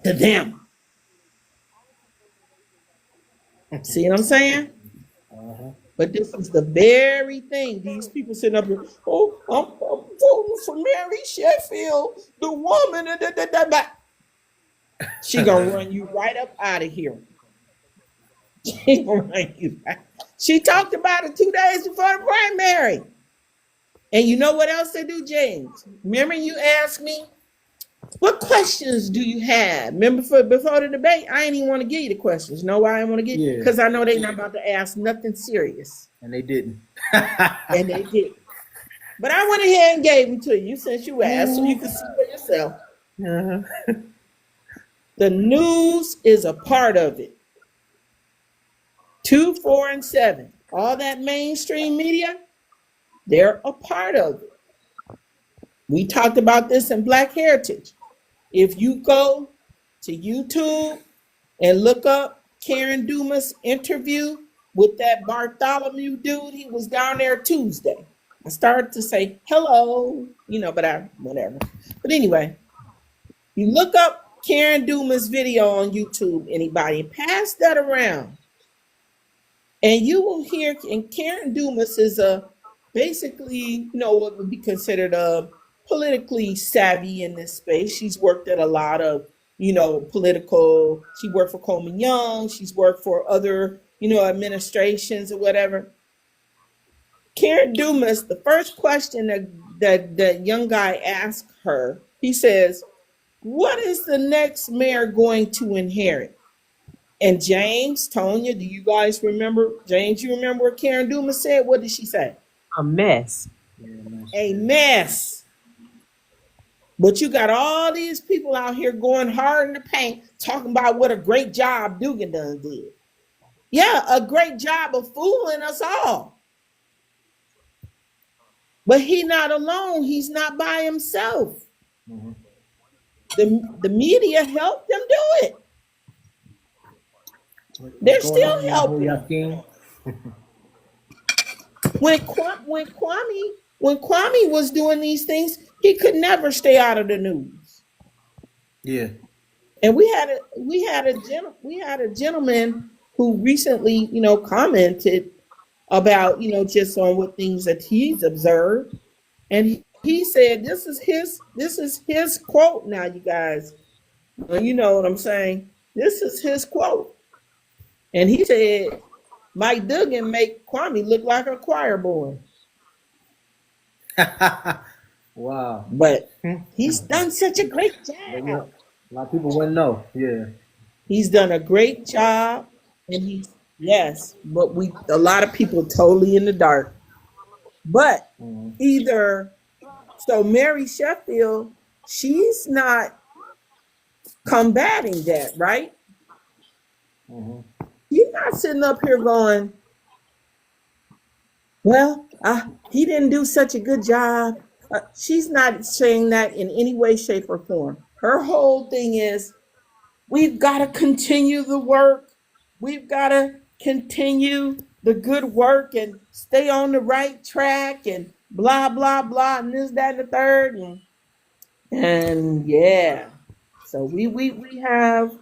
to them. See what I'm saying? Uh-huh. But this is the very thing. These people sitting up here, oh, I'm voting for Mary Sheffield, the woman. She gonna run you right up out of here. She gonna run you right. She talked about it 2 days before the primary. And you know what else they do, James? Remember you asked me, what questions do you have? Remember before the debate, I ain't even want to give you the questions. Know why I want to get? Yeah. Because I know they're not about to ask nothing serious. And they didn't. And they did. But I went ahead and gave them to you since you asked, so you can see for yourself. Uh-huh. The news is a part of it. 2, 4, and 7. All that mainstream media, they're a part of it. We talked about this in Black Heritage. If you go to YouTube and look up Karen Dumas' interview with that Bartholomew dude, he was down there Tuesday. I started to say hello, but whatever. But anyway, you look up Karen Dumas' video on YouTube, anybody, pass that around. And you will hear, and Karen Dumas is basically, what would be considered a politically savvy in this space. She's worked at a lot of, political, she worked for Coleman Young, she's worked for other, administrations or whatever. Karen Dumas, the first question that young guy asked her, he says, what is the next mayor going to inherit? And James, Tonia, do you guys remember? James, you remember what Karen Dumas said? What did she say? A mess. A mess. But you got all these people out here going hard in the paint, talking about what a great job Dugan done did. Yeah, a great job of fooling us all. But he's not alone. He's not by himself. Mm-hmm. The media helped them do it. What's They're going still on, Yahoo helping. Yakin? When Kwame was doing these things, he could never stay out of the news. Yeah. And we had a gentleman who recently, commented about, just on what things that he's observed, and he said this is his quote. Now, you guys, you know what I'm saying. This is his quote, and he said Mike Duggan make Kwame look like a choir boy, Wow. but Hmm. he's done such a great But yeah, job. a lot of people wouldn't know. Yeah. He's done a great job, and he's yes, but we a lot of people totally in the dark. But Mm-hmm. either so Mary Sheffield, she's not combating that, right? Mm-hmm. She's not sitting up here going, well, he didn't do such a good job. She's not saying that in any way, shape, or form. Her whole thing is we've got to continue the work. We've got to continue the good work and stay on the right track and blah, blah, blah, and this, that, and the third. And yeah, so we have,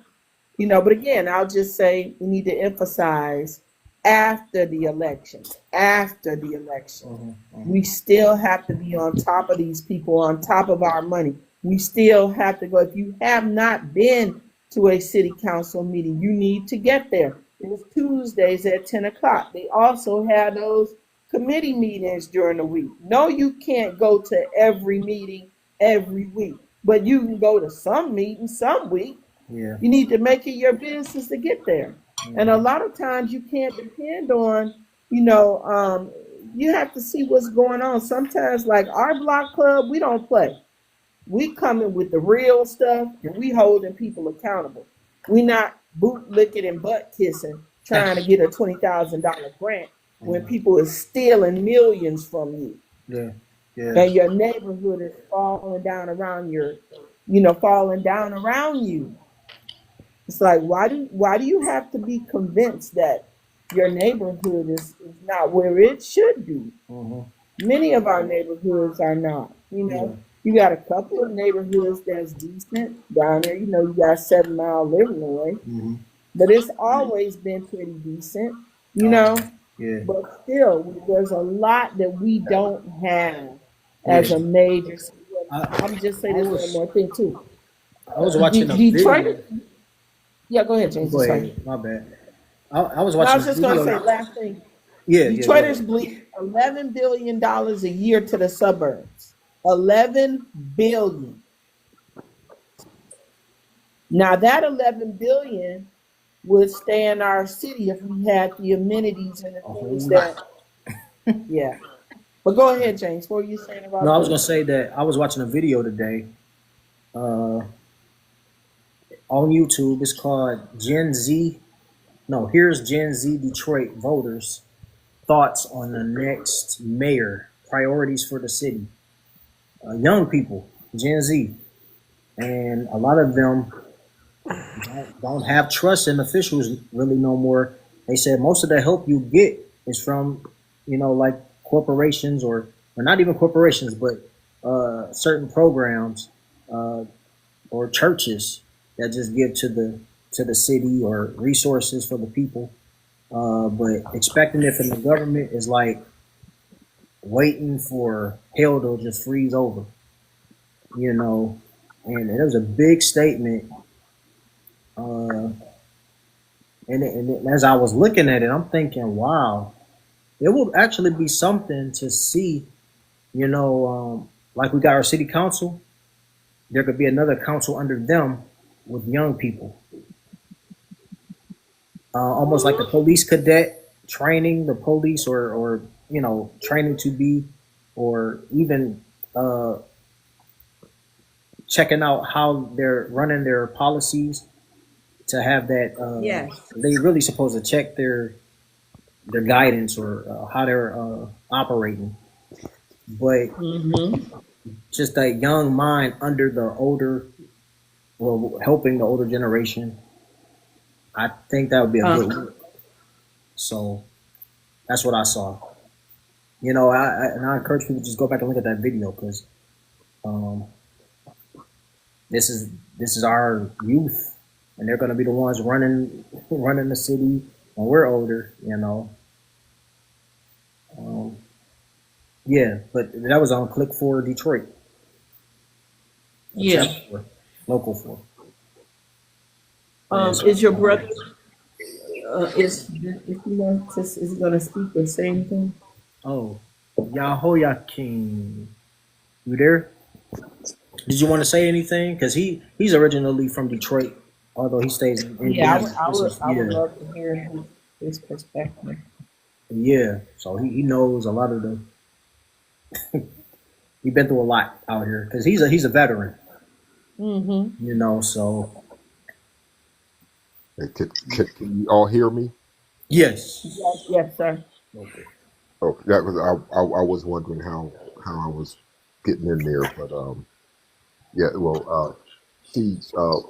but again, I'll just say we need to emphasize after the elections, after the election. Mm-hmm. We still have to be on top of these people, on top of our money. We still have to go. If you have not been to a city council meeting, you need to get there. It was Tuesdays at 10 o'clock. They also had those committee meetings during the week. No, you can't go to every meeting every week, but you can go to some meetings some week. Yeah. You need to make it your business to get there. And a Mm-hmm. lot of times you can't depend on, you know, um, you have to see what's going on. Sometimes, like our block club, we don't play. We coming with the real stuff, and we holding people accountable. We not bootlicking and butt kissing, trying to get a $20,000 grant when Mm-hmm. people is stealing millions from you, Yeah. Yeah. and your neighborhood is falling down around you. It's like why do you have to be convinced that your neighborhood is not where it should be? Mm-hmm. Many of our neighborhoods are not. Yeah. You got a couple of neighborhoods that's decent down there. You got 7 Mile living away, Mm-hmm. but it's always been pretty decent. You Oh, know, yeah. but still, there's a lot that we don't have as Yeah. a major city. I I'm just say I this one was more thing too. I was watching a Detroit. video. Yeah, go ahead, James. Go I'm sorry. ahead. My bad. I was No, I watching was a just gonna say video. last thing. Yeah. Yeah. Go Detroiters ahead. bleed $11 billion a year to the suburbs. 11 billion. Now that 11 billion would stay in our city if we had the amenities and the A things whole lot. that. Yeah. But go ahead, James. What were you saying No, about I was the? gonna say that I was watching a video today uh, on YouTube. It's called Gen Z. No, here's Gen Z Detroit voters' thoughts on the next mayor, priorities for the city. Young people, Gen Z, and a lot of them don't have trust in officials really no more. They said most of the help you get is from, like corporations or not even corporations, but certain programs uh, or churches that just give to the city or resources for the people. But expecting it from the government is like waiting for hell to just freeze over, you know. And it was a big statement. Uh, and as I was looking at it, I'm thinking, wow, it will actually be something to see, like we got our city council, there could be another council under them with young people, almost like the police cadet training the police or training to be, or even uh, checking out how they're running their policies to have that. Yes. They really supposed to check their guidance or how they're operating. But Mm-hmm. just that young mind under the older, well, helping the older generation, I think that would be a Uh, good look. So that's what I saw. And I encourage people to just go back and look at that video because um, this is this is our youth, and they're going to be the ones running the city when we're older. Um, yeah, but that was on Click for Detroit, Yeah. Channel 4, Local 4, and Is your brother? Is if you want to, is he gonna speak or say anything? oh, Yahoyakin, you there? Did you want to say anything? Because he's originally from Detroit, although he stays in Yeah, Indiana. This is I would yeah, love to hear his perspective. yeah. So he knows a lot of the. He been through a lot out here because he's a veteran. Mm-hmm. So Hey, can you all hear me? yes. Yes, yes, sir. Okay. Oh, that was I was wondering how I was getting in there, but yeah, well, see,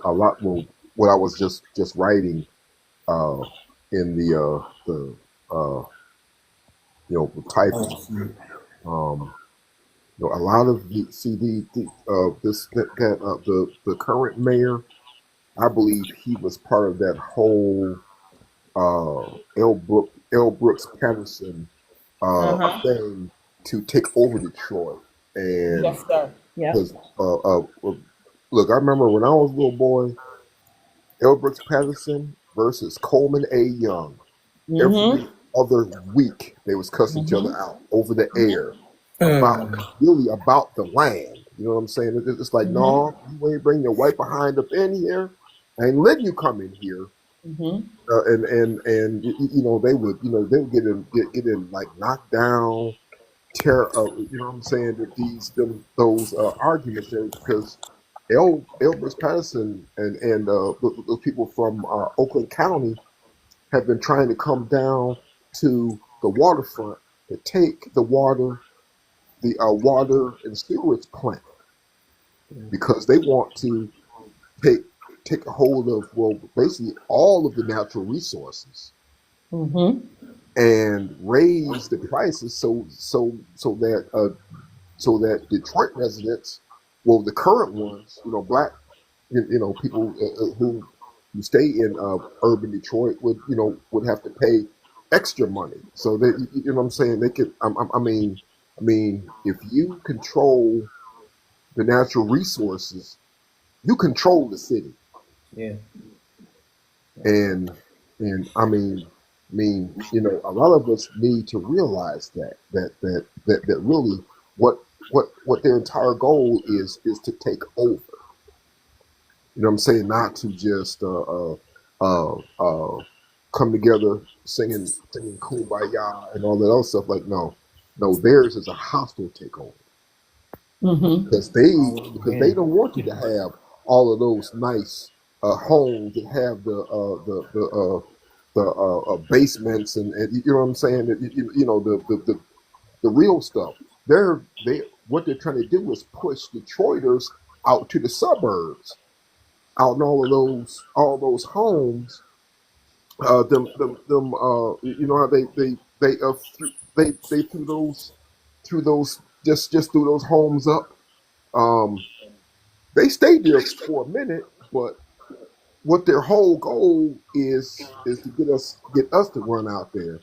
a lot. Well, what I was just writing uh in the the Oh, title, see. um a lot of the current mayor, I believe he was part of that whole L. Brooks Patterson Uh huh. thing to take over Detroit. And Yes, sir. Yep. because look, I remember when I was a little boy, L. Brooks Patterson versus Coleman A. Young. Mm-hmm. Every other week they was cussing each other Mm-hmm. out over the air about Um, really about the land. You know what I'm saying? It's like, Mm-hmm. no, you ain't bring your white behind up in here. I ain't letting you come in here. Mm-hmm. They would get in like knocked down, tear you know what I'm saying, that those arguments there, because Elvis Patterson and those people from Oakland County have been trying to come down to the waterfront to take the water and sewage plant, because they want to take take a hold of, well, basically all of the natural resources Mm-hmm. and raise the prices, so that Detroit residents, well, the current ones, black, people who stay in urban Detroit would have to pay extra money. So that, you know what I'm saying, they could. I mean, if you control the natural resources, you control the city. yeah. And a lot of us need to realize that really what their entire goal is to take over. You know what I'm saying? Not to just come together singing kumbaya and all that other stuff. Like, no, theirs is a hostile takeover, Mm-hmm. because they don't want you to have all of those nice homes that have the basements, and you know what I'm saying. The real stuff. They What they're trying to do is push Detroiters out to the suburbs, out in all those homes. You know how they threw those just threw those homes up. Um, they stayed there for a minute, but what their whole goal is to get us to run out there,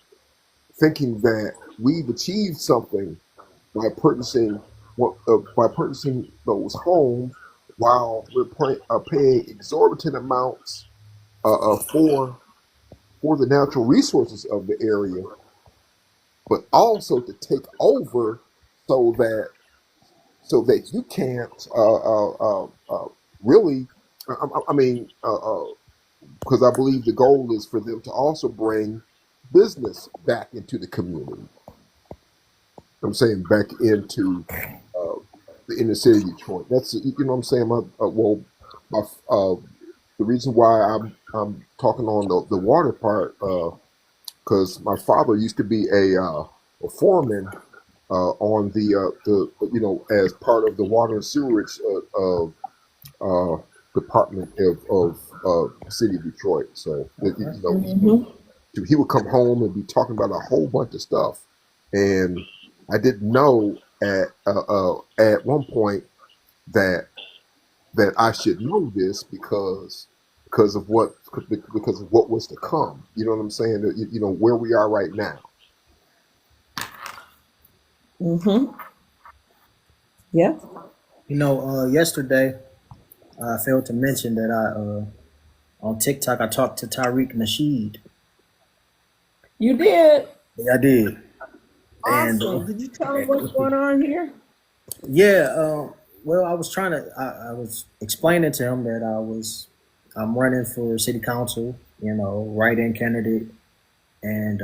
thinking that we've achieved something by purchasing those homes, while we're paying exorbitant amounts for the natural resources of the area, but also to take over, so that you can't really. I mean, because I believe the goal is for them to also bring business back into the community. I'm saying back into uh, the inner city of Detroit. That's, you know what I'm saying. My the reason why I'm talking on the water part, because my father used to be a foreman on as part of the water and sewerage uh, department of city of Detroit. So Okay. Mm-hmm. he would come home and be talking about a whole bunch of stuff, and I didn't know at one point that I should know this because of what was to come. You know what I'm saying? Where we are right now. Mm-hmm. Yeah. Yesterday I failed to mention that on TikTok I talked to Tariq Nasheed. You did. Yeah, I did, and Awesome. Did you tell them what's going on here? yeah. Well, I was trying to. I was explaining to him that I'm running for city council. Write-in candidate, and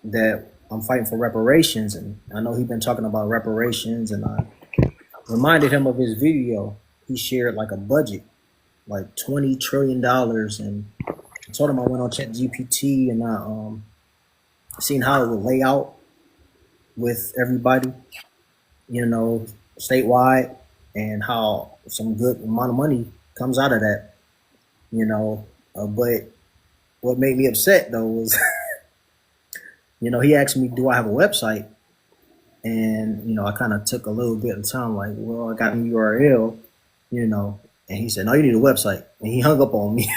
that I'm fighting for reparations. And I know he's been talking about reparations, and I reminded him of his video. He shared like a budget, like $20 trillion, and I told him I went on ChatGPT and I seen how it would lay out with everybody, you know, statewide, and how some good amount of money comes out of that, you know. But what made me upset though was, he asked me, "Do I have a website?" And I kind of took a little bit of time, like, "Well, I got a URL," you know. And he said, "No, you need a website," and he hung up on me.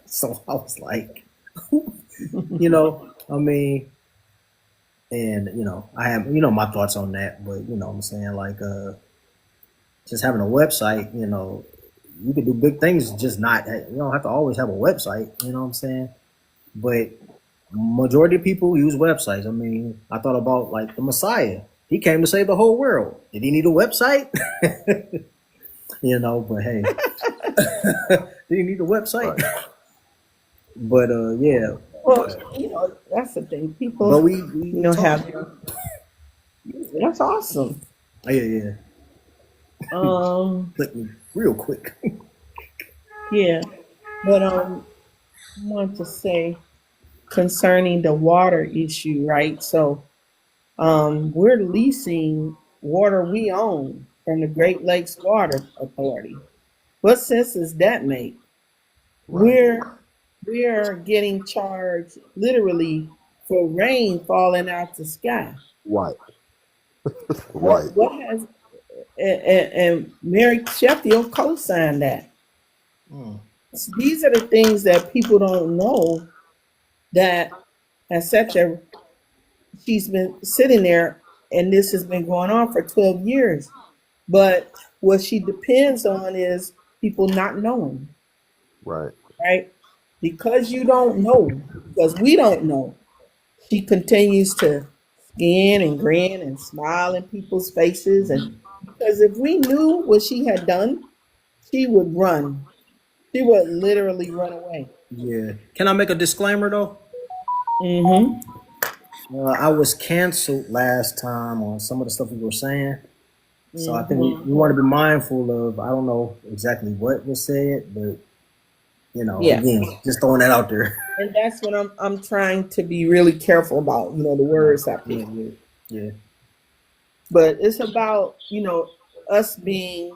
So I was like, I mean, and I have my thoughts on that, but what I'm saying, like, just having a website, you can do big things. Just not, you don't have to always have a website. You know what I'm saying? But majority of people use websites. I mean, I thought about like the Messiah. He came to save the whole world. Did he need a website? But hey, did he need a website? Right. But yeah. Well, that's the thing. People, But we talk. have. That's awesome. Oh, yeah. Click me real quick. Yeah. But I want to say concerning the water issue, right? So we're leasing water we own from the Great Lakes Water Authority. What sense does that make? Right. We're getting charged literally for rain falling out the sky. Right. Right. What has and Mary Sheffield co-signed that. Mm. So these are the things that people don't know, that has such a she's been sitting there and this has been going on for 12 years. But what she depends on is people not knowing, Right. right? Because you don't know, because we don't know, she continues to skin and grin and smile in people's faces. And because if we knew what she had done, she would run. She would literally run away. Yeah. Can I make a disclaimer though? Mm-hmm. I was canceled last time on some of the stuff we were saying. So I think we Mm-hmm. want to be mindful of, I don't know exactly what was said, but Yeah. again, just throwing that out there. And that's what I'm trying to be really careful about, the words I pick. Yeah. But it's about, us being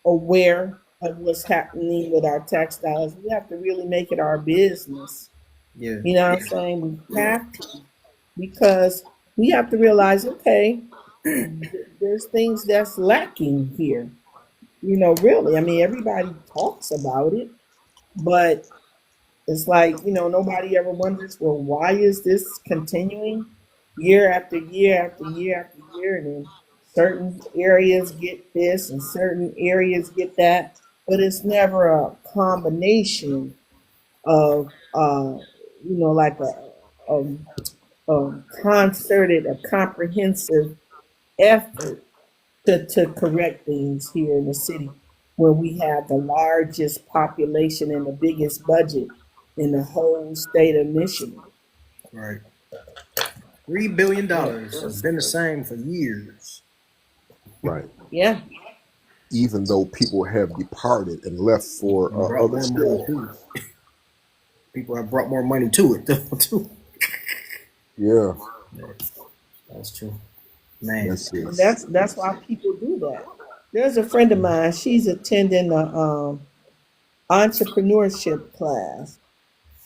aware of what's happening with our tax dollars. We have to really make it our business. Yeah. You know what I'm saying? We have to, because we have to realize, okay, there's things that's lacking here. Really. I mean, everybody talks about it, but it's like, nobody ever wonders, well, why is this continuing year after year after year after year? And then certain areas get this and certain areas get that, but it's never a combination of, like a concerted, a comprehensive effort to correct things here in the city, where we have the largest population and the biggest budget in the whole state of Michigan. Right. $3 billion has Yes. been the same for years. Right. Yeah. Even though people have departed and left for And brought other more money states. too. People have brought more money to it too. Yeah. That's true. Man. That's it. And that's why people do that. There's a friend of mine, she's attending entrepreneurship class,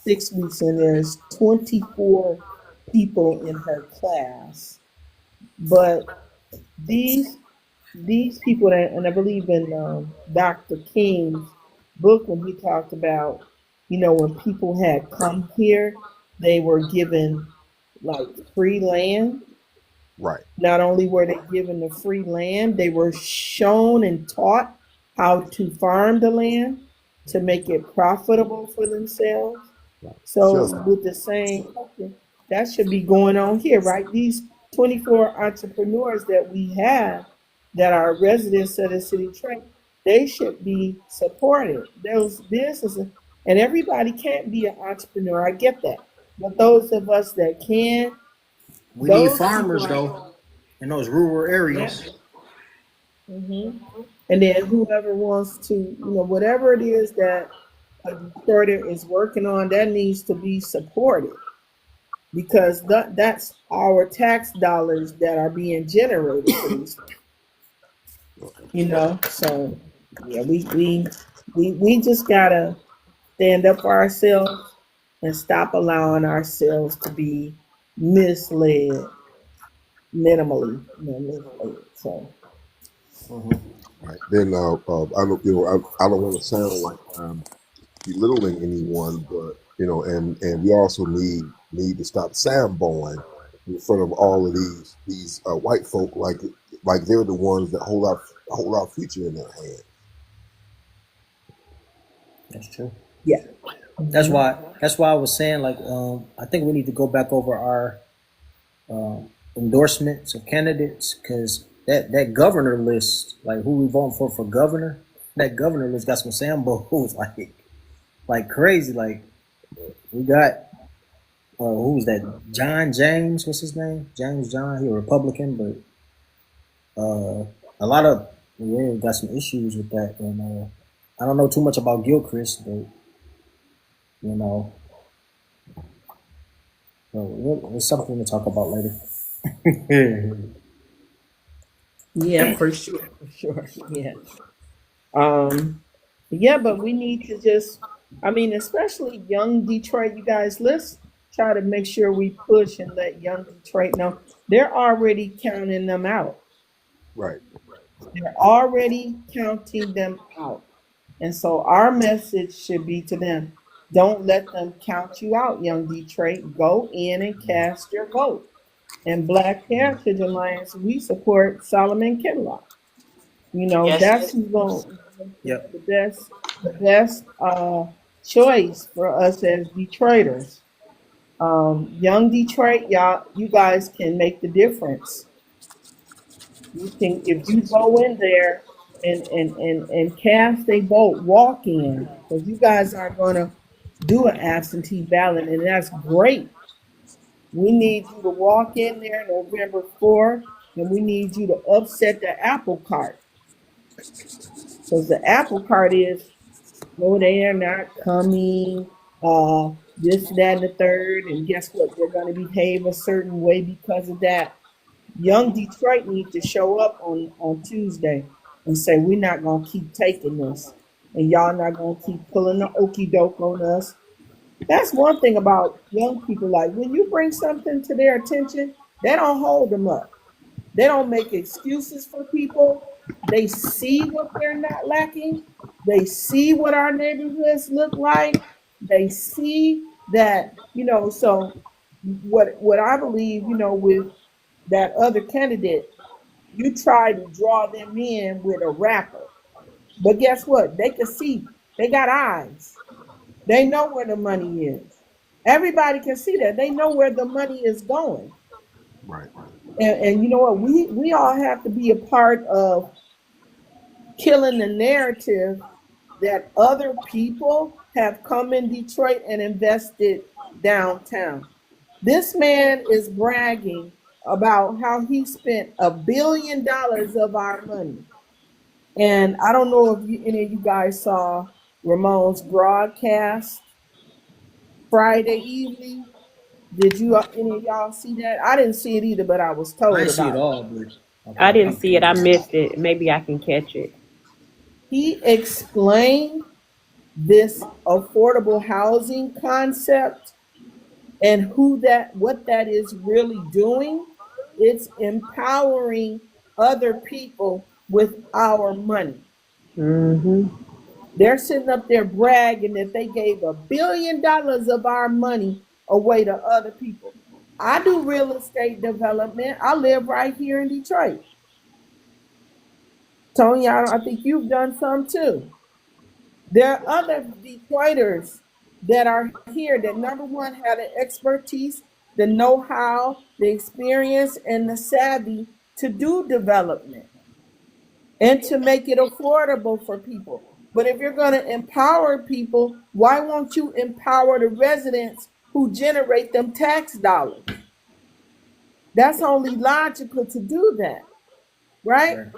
6 weeks, and there's 24 people in her class. But these these people that, and I believe in Dr. King's book when he talked about, when people had come here, they were given like free land. Right. Not only were they given the free land, they were shown and taught how to farm the land to make it profitable for themselves. Right. So, Just with the same token, that should be going on here, right? These 24 entrepreneurs that we have that are residents of the city Trent, they should be supported. Those businesses, and everybody can't be an entrepreneur. I get that. But those of us that can, We need those people farmers are, though in those rural yeah. areas. hmm And then whoever wants to, whatever it is that a Detroiter is working on, that needs to be supported because that's our tax dollars that are being generated for these, So yeah, we just gotta stand up for ourselves and stop allowing ourselves to be misled minimally, misled. So Hmm. right. Then I don't I don't want to sound like I'm belittling anyone, but and we also need to stop samboing in front of all of these white folk like they're the ones that hold our future in their hands. That's true. yeah. That's hmm why. That's why I was saying like I think we need to go back over our endorsements of candidates because that governor list, like who we voting for governor, that governor list got some sambos like crazy. Like we got who's that? John James, what's his name? James John. He a Republican, but a lot of yeah got some issues with that. And I don't know too much about Gilchrist, but you know, it's something to talk about later. Yeah, for sure, for sure. Yeah. Um, yeah, but we need to just, I mean, especially young Detroit, you guys, let's try to make sure we push and let young Detroit know they're already counting them out. Right. They're already counting them out. And so our message should be to them, don't let them count you out, young Detroit. Go in and cast your vote. And Black Heritage Alliance, we support Solomon Kinlock. Yes, That's who's going to be Yep. the best choice for us as Detroiters. Young Detroit, y'all, you guys can make the difference. You can, if you go in there and cast a vote, walk in, because you guys are going to do an absentee ballot, and that's great. We need you to walk in there November 4th, and we need you to upset the apple cart. Because the apple cart is, no, they are not coming, this, that, and the third. And guess what? They're going to behave a certain way because of that. Young Detroit needs to show up on Tuesday and say, we're not going to keep taking this. And y'all not going to keep pulling the okey doke on us. That's one thing about young people. Like when you bring something to their attention, they don't hold them up. They don't make excuses for people. They see what they're not lacking. They see what our neighborhoods look like. They see that, so what I believe, with that other candidate, you try to draw them in with a rapper. But guess what? They can see, they got eyes. They know where the money is. Everybody can see that. They know where the money is going. Right. And you know what? We all have to be a part of killing the narrative that other people have come in Detroit and invested downtown. This man is bragging about how he spent $1 billion of our money. And I don't know if any of you guys saw Ramon's broadcast Friday evening. Did you any of y'all see that? I didn't see it either, but I was I told didn't see it about it. all, but I okay, didn't I see it. peeped I it. missed it. Maybe I can catch it. He explained this affordable housing concept and what that is really doing. It's empowering other people with our money. Mm-hmm. They're sitting up there bragging that they gave $1 billion of our money away to other people. I do real estate development. I live right here in Detroit. Tonya, I think you've done some too. There are other Detroiters that are here that, number one, had an expertise, the know-how, the experience, and the savvy to do development and to make it affordable for people. But if you're going to empower people, why won't you empower the residents who generate them tax dollars? That's only logical to do that, right? Right.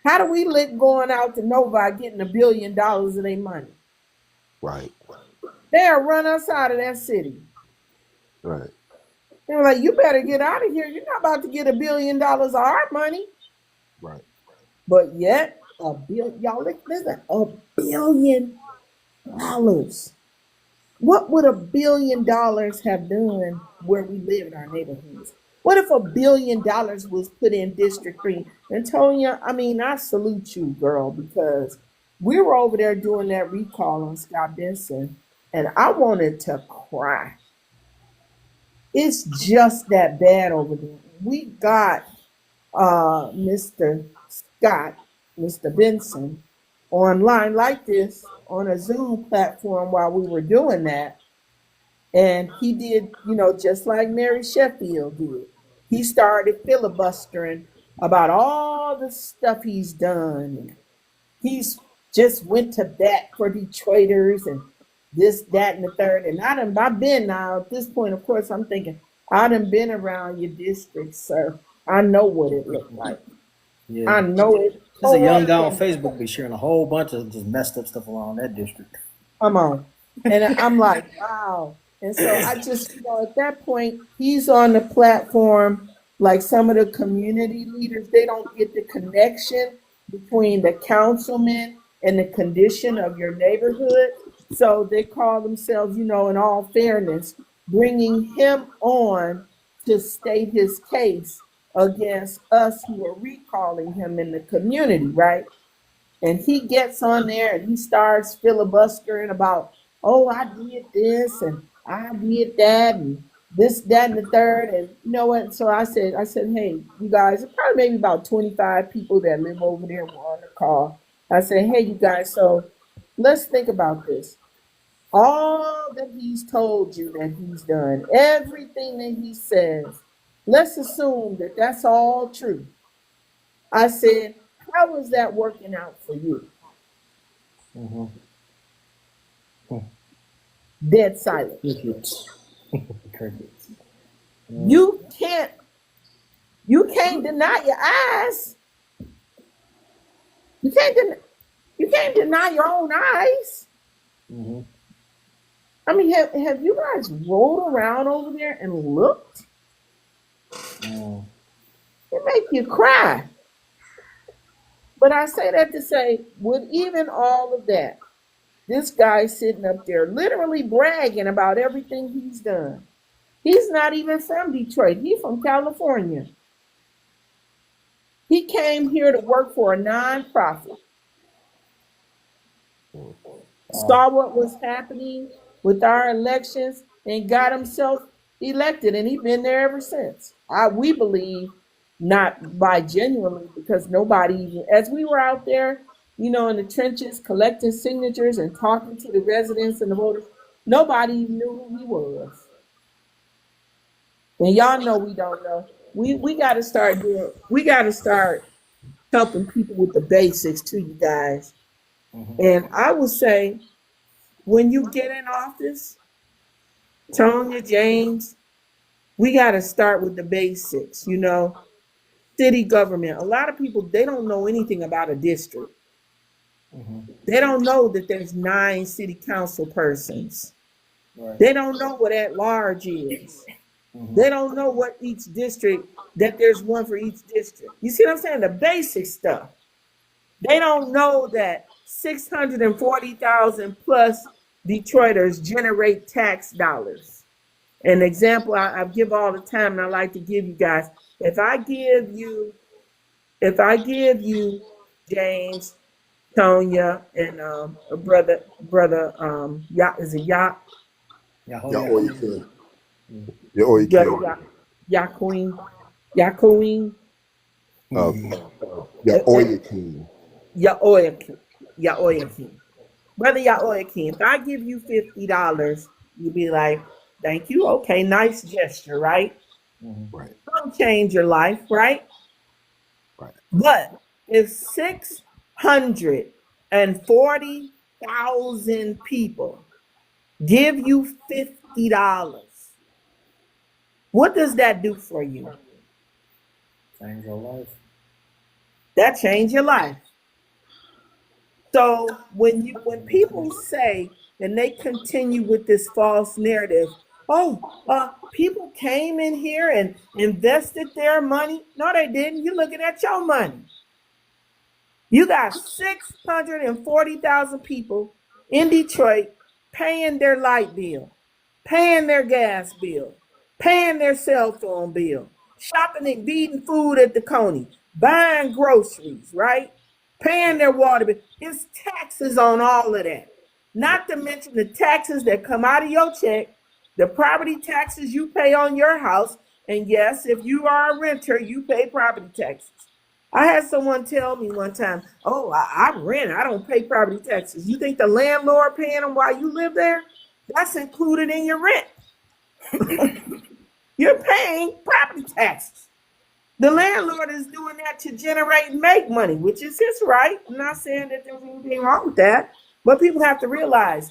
How do we let going out to Novi getting $1 billion of their money? Right. They'll run us out of that city. Right. They're like, you better get out of here. You're not about to get $1 billion of our money. Right. But yet, y'all, listen, $1 billion. What would $1 billion have done where we live in our neighborhoods? What if $1 billion was put in District 3? And Tonya, I mean, I salute you, girl, because we were over there doing that recall on Scott Benson, and I wanted to cry. It's just that bad over there. We got Mr. Scott, Mr. Benson, online like this on a Zoom platform while we were doing that. And he did, just like Mary Sheffield did. He started filibustering about all the stuff he's done. He's just went to bat for Detroiters and this, that, and the third. And I've been now at this point, of course, I'm thinking, I done been around your district, sir. I know what it looked like. Yeah. I know it. There's a young guy on Facebook be sharing a whole bunch of just messed up stuff around that district. Come on. And I'm like, wow. And so I just, at that point, he's on the platform like some of the community leaders. They don't get the connection between the councilman and the condition of your neighborhood. So they call themselves, in all fairness, bringing him on to state his case against us who are recalling him in the community, right? And he gets on there and he starts filibustering about, oh, I did this and I did that and this, that, and the third. And you know what? So I said, hey, you guys, probably maybe about 25 people that live over there were on the call. I said, hey, you guys, so let's think about this. All that he's told you that he's done, everything that he says, let's assume that that's all true. I said, how is that working out for you? Mm-hmm. Dead silence. Crickets. Crickets. You can't deny your eyes. You can't deny your own eyes. Mm-hmm. I mean, have you guys rolled around over there and looked? Mm. It make you cry. But I say that to say, with even all of that, this guy's sitting up there literally bragging about everything he's done. He's not even from Detroit. He's from California. He came here to work for a nonprofit. Saw what was happening with our elections and got himself elected, and he's been there ever since. We believe not by genuinely, because nobody even, as we were out there, in the trenches collecting signatures and talking to the residents and the voters, nobody knew who he was. And y'all know we don't know. We got to start helping people with the basics too, you guys. Mm-hmm. And I would say, when you get in office, Tonya, James, we got to start with the basics, city government. A lot of people, they don't know anything about a district. Mm-hmm. They don't know that there's 9 city council persons. Right. They don't know what at large is. Mm-hmm. They don't know what each district, that there's one for each district. You see what I'm saying? The basic stuff. They don't know that 640,000 plus Detroiters generate tax dollars. An example I give all the time, and I like to give you guys. If I give you, James, Tonya, and brother is it Yeah, or you can. Mm. Yeah, or you brother can. Yaqueen, Uh, Yeah. yeah, uh, or uh, you can. Yaoyakin. Brother Yaoyakin, if I give you $50, you'd be like, thank you. Okay, nice gesture, right? Mhm. Right, Don't change your life, right? right, But if 640,000 people give you $50, what does that do for you? Change your life. That change your life. So when people say and they continue with this false narrative, oh, people came in here and invested their money. No, they didn't. You're looking at your money. You got 640,000 people in Detroit paying their light bill, paying their gas bill, paying their cell phone bill, shopping and eating food at the Coney, buying groceries, right? Paying their water bill. It's taxes on all of that. right, Not to mention the taxes that come out of your check, the property taxes you pay on your house. And yes, if you are a renter, you pay property taxes. I had someone tell me one time, "Oh, I rent. I don't pay property taxes." You think the landlord paying them while you live there? That's included in your rent. You're paying property taxes. The landlord is doing that to generate and make money, which is his right. I'm not saying that there's anything wrong with that, but people have to realize,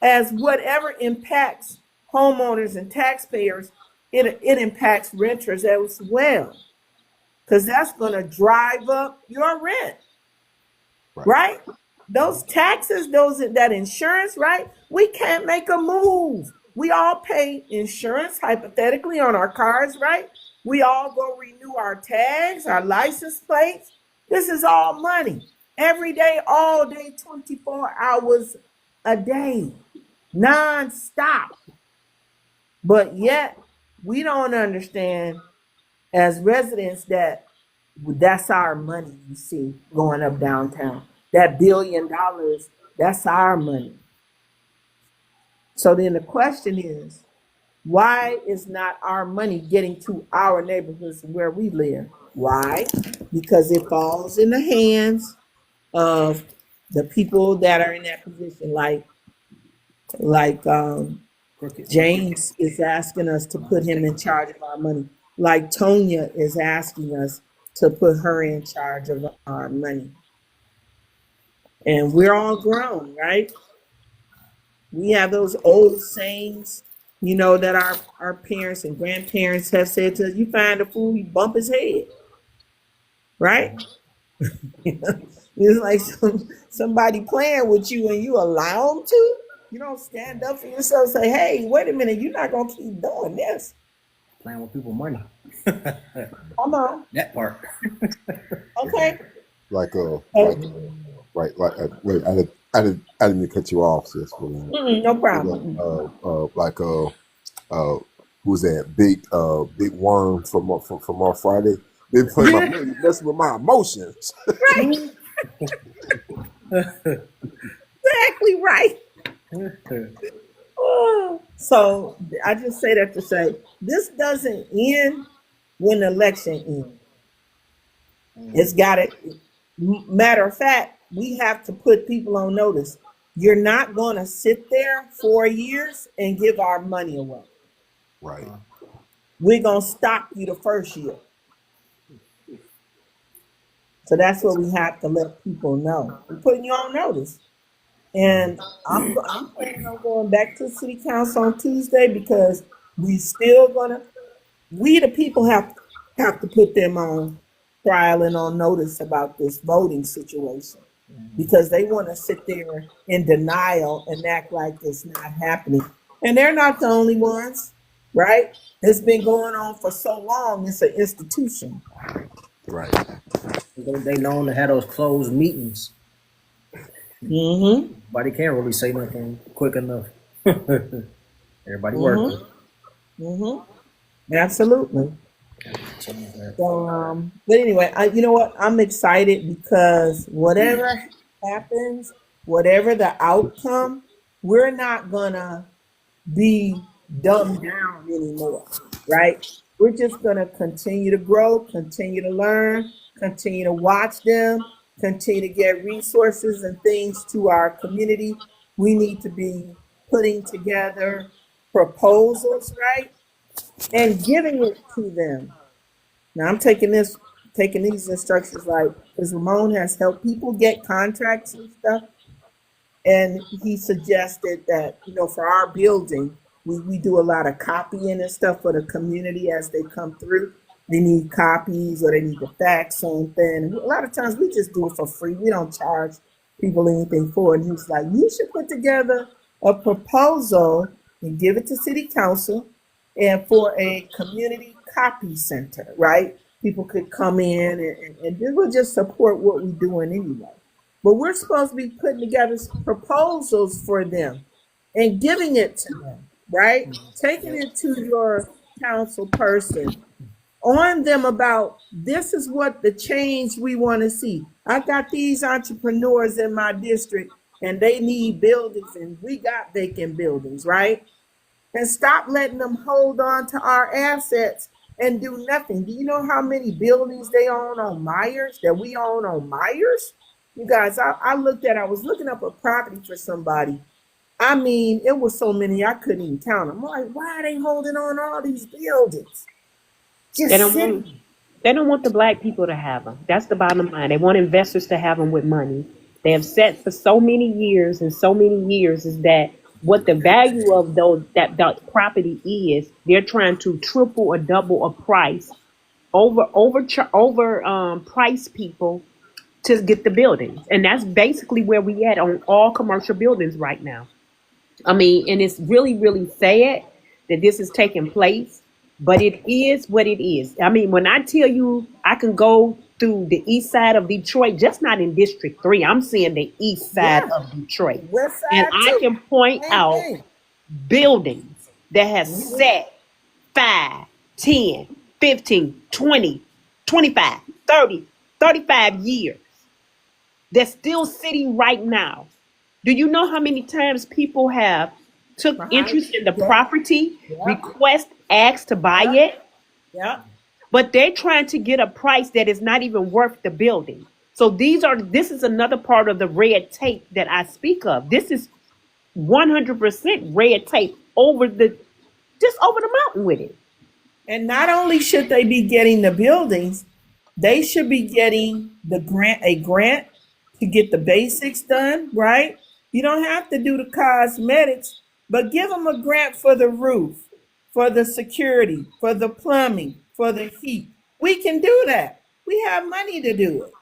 as whatever impacts homeowners and taxpayers, it impacts renters as well, because that's going to drive up your rent. right, Right? Those taxes, that insurance, right? We can't make a move. We all pay insurance hypothetically on our cars, right? We all go renew our tags, our license plates. This is all money. Every day, all day, 24 hours a day, non-stop. But yet, we don't understand as residents that that's our money, you see, going up downtown. That $1 billion, that's our money. So then the question is, why is not our money getting to our neighborhoods where we live? Why? Because it falls in the hands of the people that are in that position, like Crooked people. James is asking us to put him in charge of our money. Like Tonya is asking us to put her in charge of our money. And we're all grown, right? We have those old sayings, that our parents and grandparents have said to us, you find a fool, you bump his head, right? It's like somebody playing with you and you allow them to. You don't stand up for yourself and say, hey, wait a minute, you're not going to keep doing this. Playing with people money. Come on. That part. Okay. like Oh, right, like wait, I didn't mean to cut you off, sis. But, no problem. like who's that big worm from our Friday? They play my Yeah, money, messing with my emotions. right. Exactly right. Oh, so I just say that to say this doesn't end when the election ends. It's got to, matter of fact, we have to put people on notice. You're not going to sit there 4 years and give our money away. Right, We're going to stop you the first year. So that's what we have to let people know. We're putting you on notice. And I'm planning on going back to the city council on Tuesday because we the people have to put them on trial and on notice about this voting situation, because they want to sit there in denial and act like it's not happening. And they're not the only ones, right? It's been going on for so long. It's an institution. right. They known to have those closed meetings. Mm-hmm. Nobody can really say nothing quick enough. Everybody working. Mm-hmm. Mm-hmm. Absolutely. Change that. So, but anyway, you know what? I'm excited because whatever happens, whatever the outcome, we're not gonna be dumbed down anymore, right? We're just gonna continue to grow, continue to learn, continue to watch them, continue to get resources and things to our community. We need to be putting together proposals, right? And giving it to them. Now I'm taking these instructions like because Ramon has helped people get contracts and stuff, and he suggested that for our building we do a lot of copying and stuff for the community as they come through. They need copies or they need to fax something. A lot of times we just do it for free. We don't charge people anything for it. And he was like, you should put together a proposal and give it to city council and for a community copy center, right? People could come in and this will just support what we're doing anyway. But we're supposed to be putting together proposals for them and giving it to them, right? Taking Yep. it to your council person on them about this is what the change we want to see. I got these entrepreneurs in my district and they need buildings and we got vacant buildings, right? And stop letting them hold on to our assets and do nothing. Do you know how many buildings they own on Myers that we own on Myers? You guys, I was looking up a property for somebody. I mean, it was so many I couldn't even count them. I'm like, why are they holding on to all these buildings? They Just don't want sitting. they don't want the black people to have them. That's the bottom line. They want investors to have them with money. They have said for so many years and so many years is that what the value of those that property is, they're trying to triple or double a price over price people to get the buildings, and that's basically where we at on all commercial buildings right now. I mean, and it's really, really sad that this is taking place, but it is what it is. I mean, when I tell you I can go through the east side of Detroit, just not in District 3, I'm seeing the east side Yeah. of Detroit. West And side I too. can point Same out thing. buildings that have Mhm. sat 5, 10, 15, 20, 25, 30, 35 years that's still sitting right now. Do you know how many times people have took Right. interest in the Yep. property, Yep. request, asked to buy Yep. it, Yep. but they're trying to get a price that is not even worth the building. So this is another part of the red tape that I speak of. This is 100% red tape over the mountain with it. And not only should they be getting the buildings, they should be getting a grant to get the basics done, right? You don't have to do the cosmetics, but give them a grant for the roof, for the security, for the plumbing, for the heat. We can do that. We have money to do it.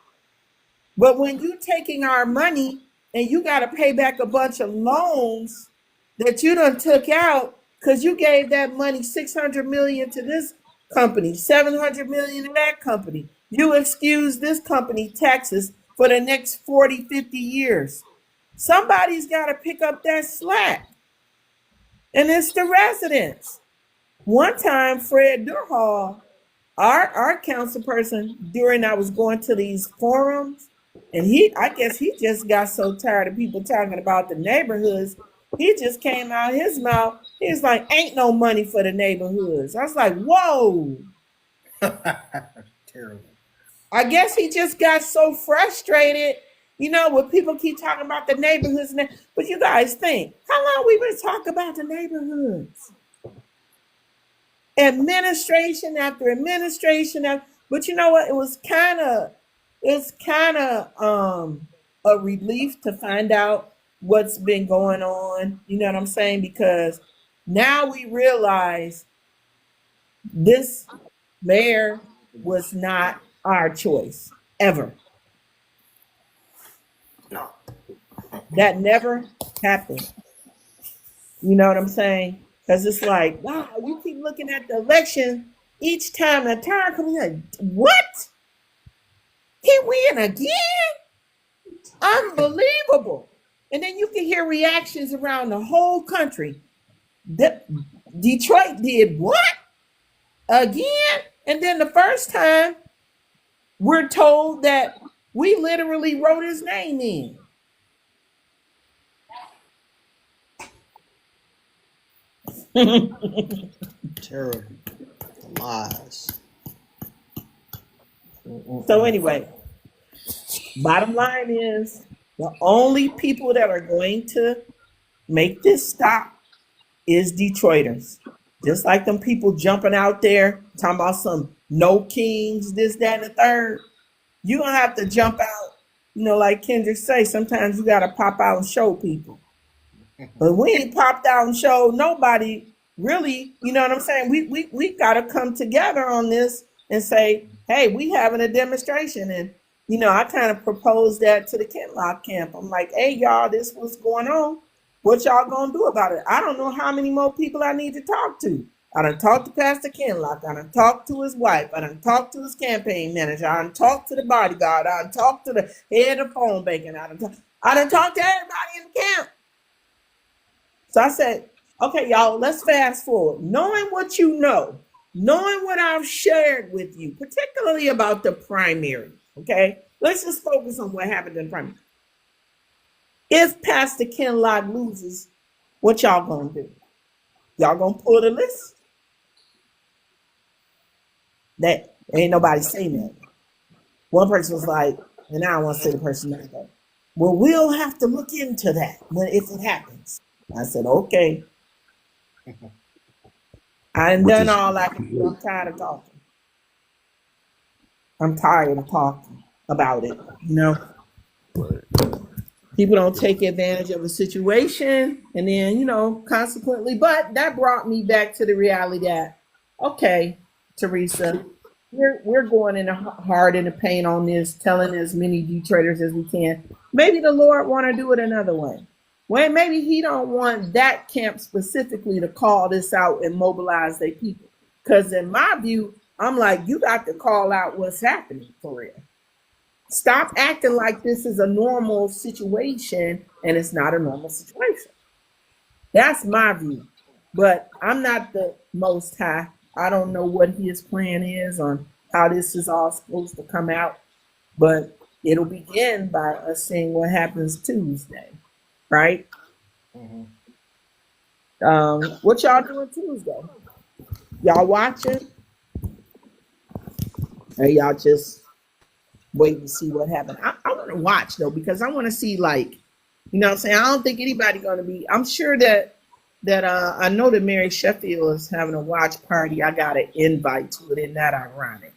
But when you taking our money and you got to pay back a bunch of loans that you done took out because you gave that money 600 million to this company, 700 million to that company. You excuse this company taxes for the next 40, 50 years. Somebody's got to pick up that slack, and it's the residents. One time, Fred Durhall, our council person, during I was going to these forums, and I guess he just got so tired of people talking about the neighborhoods, he just came out his mouth. He was like, "Ain't no money for the neighborhoods." I was like, "Whoa." Terrible. I guess he just got so frustrated, when people keep talking about the neighborhoods. But you guys think, how long we been talking about the neighborhoods? Administration after administration after, but you know what? It's kind of a relief to find out what's been going on. You know what I'm saying? Because now we realize this mayor was not our choice ever. No. That never happened. You know what I'm saying? Because it's like, wow, you keep looking at the election each time the time comes in. What? He win again? Unbelievable. And then you can hear reactions around the whole country. Detroit did what? Again? And then the first time, we're told that we literally wrote his name in. Terrible. The lies. So anyway, bottom line is the only people that are going to make this stop is Detroiters. Just like them people jumping out there talking about some no kings, this, that, and the third. You're gonna have to jump out. Like Kendrick say, sometimes you gotta pop out and show people. But we ain't popped out and showed nobody really, you know what I'm saying? We gotta come together on this and say, hey, we having a demonstration. And I kind of proposed that to the Kenlock camp. I'm like, hey y'all, this what's going on. What y'all gonna do about it? I don't know how many more people I need to talk to. I done talked to Pastor Kenlock. I done talked to his wife. I done talked to his campaign manager. I done talked to the bodyguard. I done talked to the head of phone banking. I done talked to everybody in the camp. So I said, okay, y'all, let's fast forward. Knowing what you know, knowing what I've shared with you, particularly about the primary, okay? Let's just focus on what happened in the primary. If Pastor Kenlock loses, what y'all gonna do? Y'all gonna pull the list? That ain't nobody saying that. One person was like, and I don't want to say the person like that. Well, we'll have to look into that if it happens. I said, okay. I ain't done all I can do. I'm tired of talking. I'm tired of talking about it. People don't take advantage of a situation and then, consequently, but that brought me back to the reality that, okay, THERESA, we're going in hard in the paint on this, telling as many Detroiters as we can. Maybe the Lord want to do it another way. Well, maybe he don't want that camp specifically to call this out and mobilize their people. Because in my view, I'm like, you got to call out what's happening for real. Stop acting like this is a normal situation and it's not a normal situation. That's my view. But I'm not the Most High. I don't know what his plan is on how this is all supposed to come out. But it'll begin by us seeing what happens Tuesday. Right? Mm-hmm. What y'all doing Tuesday? Y'all watching? Or y'all just wait to see what happens? I want to watch though, because I want to see, like, you know what I'm saying? I don't think anybody gonna be. I'm sure that I know that Mary Sheffield is having a watch party. I got an invite to it. Isn't that ironic?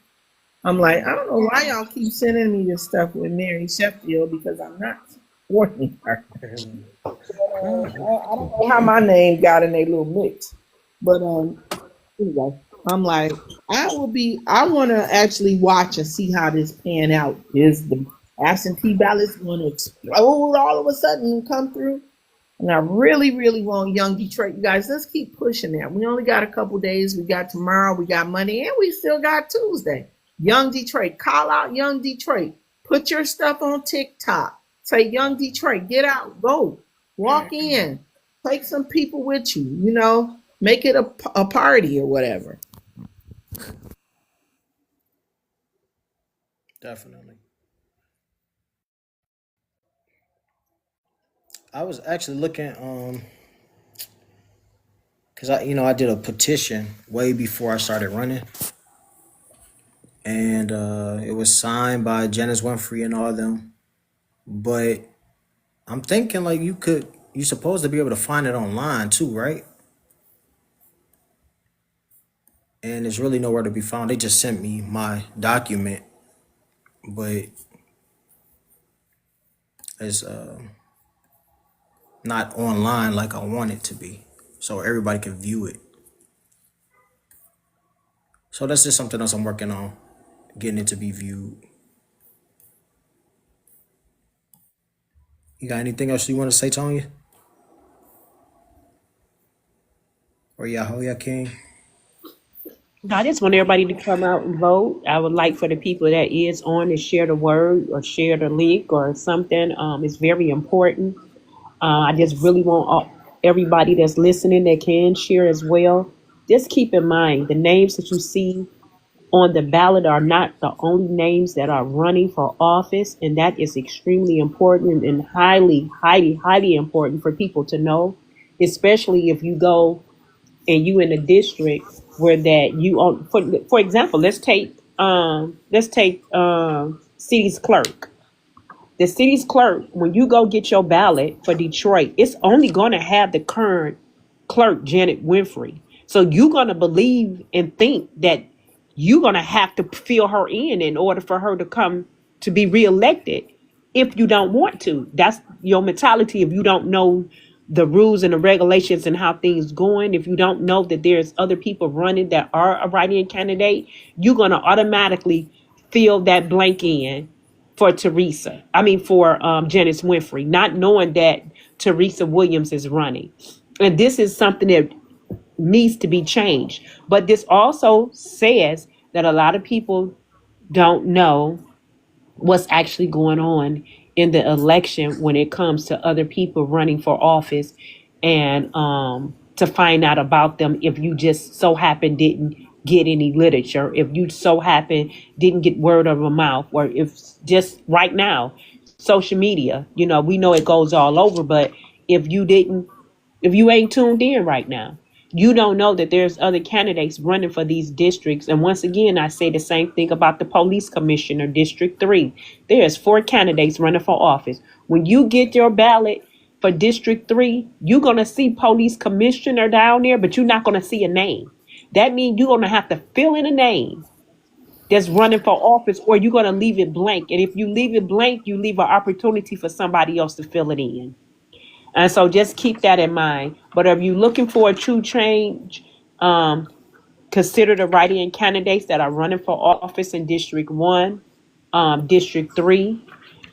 I'm like, I don't know why y'all keep sending me this stuff with Mary Sheffield, because I'm not supporting her. I don't know how my name got in a little mix, but anyway, I'm like, I want to actually watch and see how this pan out. Is the absentee ballots going to explode all of a sudden and come through? And I really, really want Young Detroit. You guys, let's keep pushing that. We only got a couple days. We got tomorrow, we got Monday, and we still got Tuesday. Young Detroit, call out Young Detroit. Put your stuff on TikTok. Say, Young Detroit, get out, go, walk in, take some people with you, make it a party or whatever. Definitely. I was actually looking, because I did a petition way before I started running, and it was signed by Janice Winfrey and all of them. But I'm thinking, like, you're supposed to be able to find it online too, right? And it's really nowhere to be found. They just sent me my document, but it's not online like I want it to be, so everybody can view it. So that's just something else I'm working on, getting it to be viewed. You got anything else you want to say, Tonya? Or Yahoya King? I just want everybody to come out and vote. I would like for the people that is on to share the word or share the link or something. It's very important. I just really want everybody that's listening that can share as well. Just keep in mind the names that you see on the ballot are not the only names that are running for office, and that is extremely important and highly, highly, highly important for people to know, especially if you go and you in a district where that you on. For example, let's take city's clerk. The city's clerk, when you go get your ballot for Detroit, it's only going to have the current clerk, Janet Winfrey. So you're going to believe and think that you're going to have to fill her in order for her to come to be reelected if you don't want to. That's your mentality if you don't know the rules and the regulations and how things going. If you don't know that there's other people running that are a write-in candidate, you're going to automatically fill that blank in for THERESA. I mean, for Janice Winfrey, not knowing that THERESA Williams is running. And this is something that needs to be changed. But this also says that a lot of people don't know what's actually going on in the election when it comes to other people running for office, and to find out about them if you just so happen didn't get any literature, if you so happen didn't get word of a mouth, or if just right now social media, we know it goes all over, but if you didn't if you ain't tuned in right now, you don't know that there's other candidates running for these districts. And once again, I say the same thing about the police commissioner, District 3. There's 4 candidates running for office. When you get your ballot for District 3, you're going to see police commissioner down there, but you're not going to see a name. That means you're going to have to fill in a name that's running for office, or you're going to leave it blank. And if you leave it blank, you leave an opportunity for somebody else to fill it in. And so just keep that in mind. But if you're looking for a true change, consider the write-in candidates that are running for office in District 1, District 3,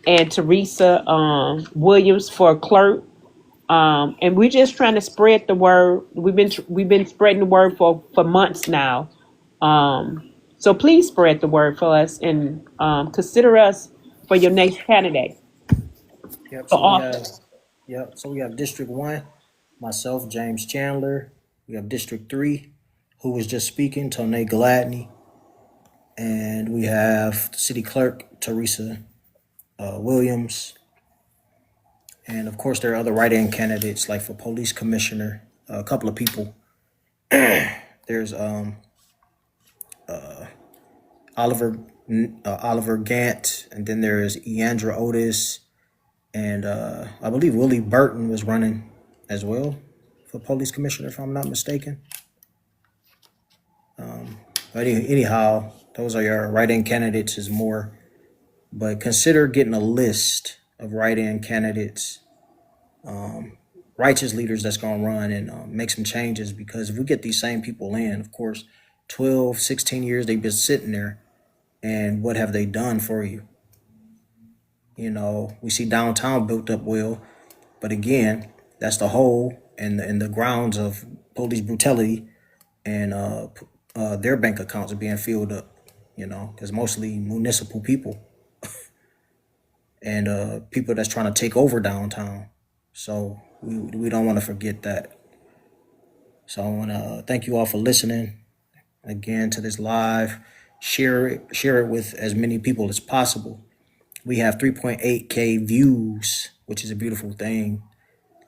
and THERESA Williams for clerk. And we're just trying to spread the word. We've been spreading the word for months now. So please spread the word for us, and consider us for your next candidate Yep. for So we office. have, yep. So we have District 1, myself, James Chandler. We have District 3, who was just speaking, TONIA GLADNEY. And we have the city clerk, THERESA Williams. And of course, there are other write-in candidates, like for police commissioner, a couple of people. There's Oliver Oliver Gant, and then there's Eandra Otis, and I believe Willie Burton was running as well for police commissioner, if I'm not mistaken. But anyhow, those are your write-in candidates. Is more, but consider getting a list of write-in candidates, righteous leaders that's going to run and make some changes. Because if we get these same people in, of course, 12, 16 years they've been sitting there, and what have they done for you? We see downtown built up well, but again, that's the hole and the grounds of police brutality, and their bank accounts are being filled up. Because mostly municipal people and people that's trying to take over downtown. So we don't want to forget that. So I want to thank you all for listening again to this live. Share it with as many people as possible. We have 3.8K views, which is a beautiful thing.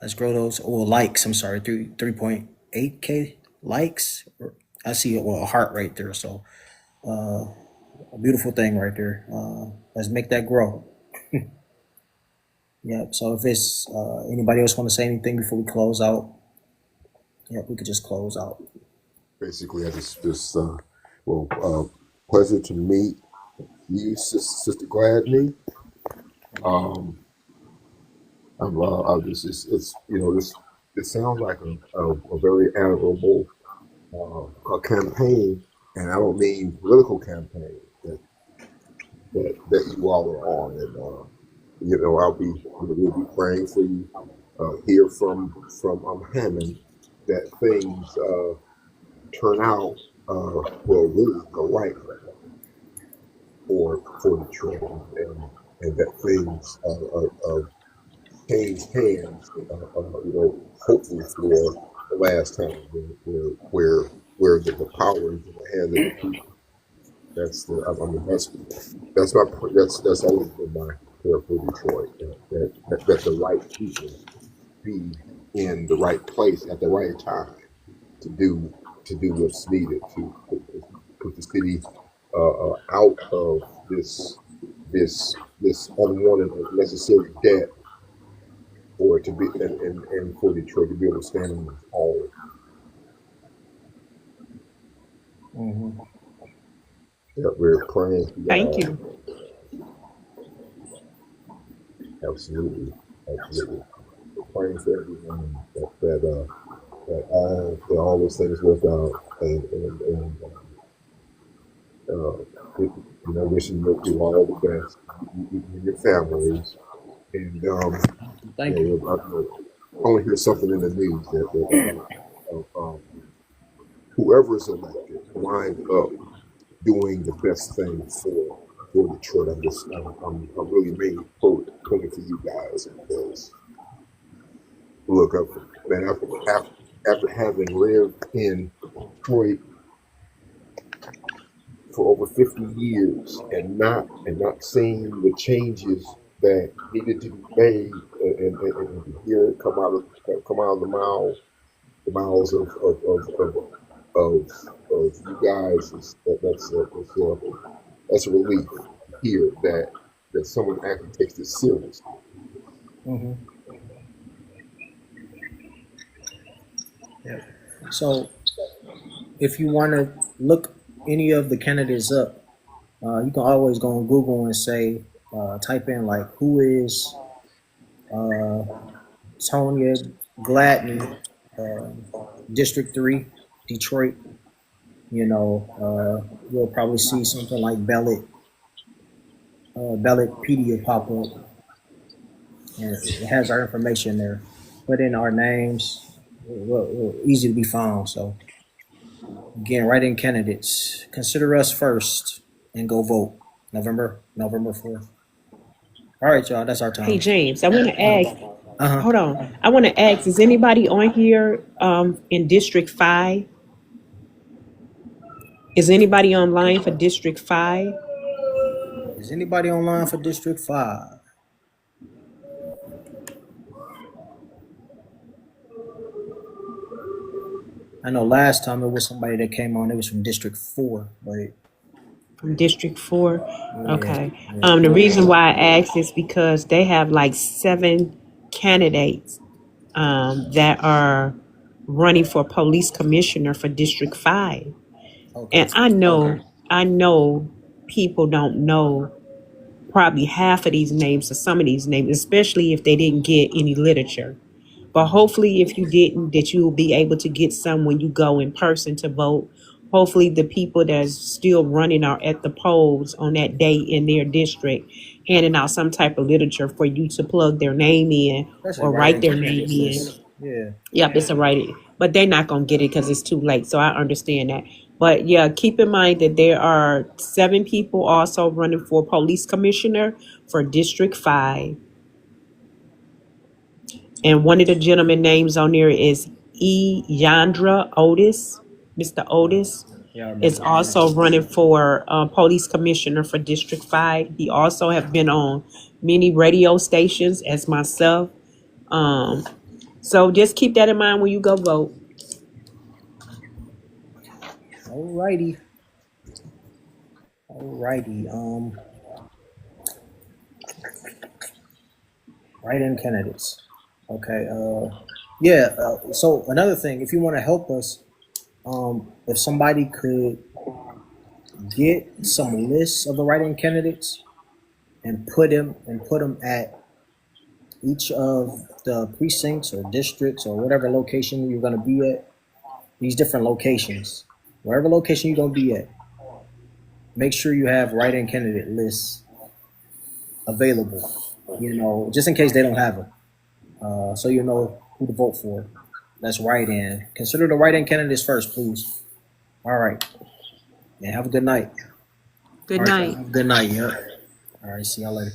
Let's grow those, or likes. I'm sorry, 3.8K likes. I see a heart right there. So a beautiful thing right there. Let's make that grow. Yep. So if it's anybody else want to say anything before we close out, yep, we could just close out. Basically, I just pleasure to meet you, Sister Gladney. I just it's this it sounds like a very admirable a campaign, and I don't mean political campaign that you all are on, and we'll be praying for you here from Hammond, that things turn out really go right for the children, and that things change hands, hopefully for the last time, where the power is in the hands of the people. That's always been my prayer for Detroit, that the right people be in the right place at the right time to do what's needed to put the city out of this unwanted or necessary debt, for it to be and for Detroit to be able to stand on its own. Mm-hmm. That we're praying to Thank God. you. Absolutely, absolutely. We're praying for everyone that all those things work out, uh, wishing you all the best, you and your families. And Thank you. I only hear something in the news that whoever is elected wind up doing the best thing for Detroit. I'm really mainly pulling for you guys because look up, man. After having lived in Detroit for over 50 years and not seeing the changes that needed to be made, and to hear it come out of the mouths of you guys, that's a relief to hear that someone actually takes this seriously. Mm-hmm. Yeah. So if you want to look any of the candidates up, you can always go on Google and say, type in like, who is uh, Tonia Gladney, District 3, Detroit. You'll probably see something like Ballotpedia pop up, and it has our information there. Put in our names, easy to be found. So again, write-in candidates. Consider us first and go vote. November 4th. All right, y'all. That's our Hey time. James, I want to Uh ask. huh. Hold on. I want to ask: is anybody on here in District 5? Is anybody online for District 5? Is anybody online for District 5? I know last time it was somebody that came on. It was from District 4, but From District 4? yeah, Okay. yeah. The reason why I asked is because they have like 7 candidates that are running for police commissioner for District 5. Okay. And I know people don't know probably half of these names or some of these names, especially if they didn't get any literature. But hopefully, if you didn't, that you will be able to get some when you go in person to vote. Hopefully, the people that's still running are at the polls on that day in their district, handing out some type of literature for you to plug their name in Especially or right write in their name candidate in. list. Yeah. Yep, it's a writing, but they're not gonna get it because it's too late. So I understand that. But yeah, keep in mind that there are 7 people also running for police commissioner for District 5. And one of the gentleman names on there is Yandra Otis. Mr. Otis Yeah, I is remember. also running for police commissioner for District 5. He also have been on many radio stations as myself. Um, so just keep that in mind when you go vote. Alrighty. Alrighty. Write-in candidates. Okay. Yeah. So another thing, if you want to help us, if somebody could get some lists of the write-in candidates and put them at each of the precincts or districts or whatever location you're going to be at. These different locations, wherever location you're going to be at, make sure you have write-in candidate lists available. Just in case they don't have them, so you know who to vote for. That's write-in. Consider the write-in candidates first, please. All right, and have a good night. Good All right, y'all. night. Have a good night. Yep. All right, see y'all later.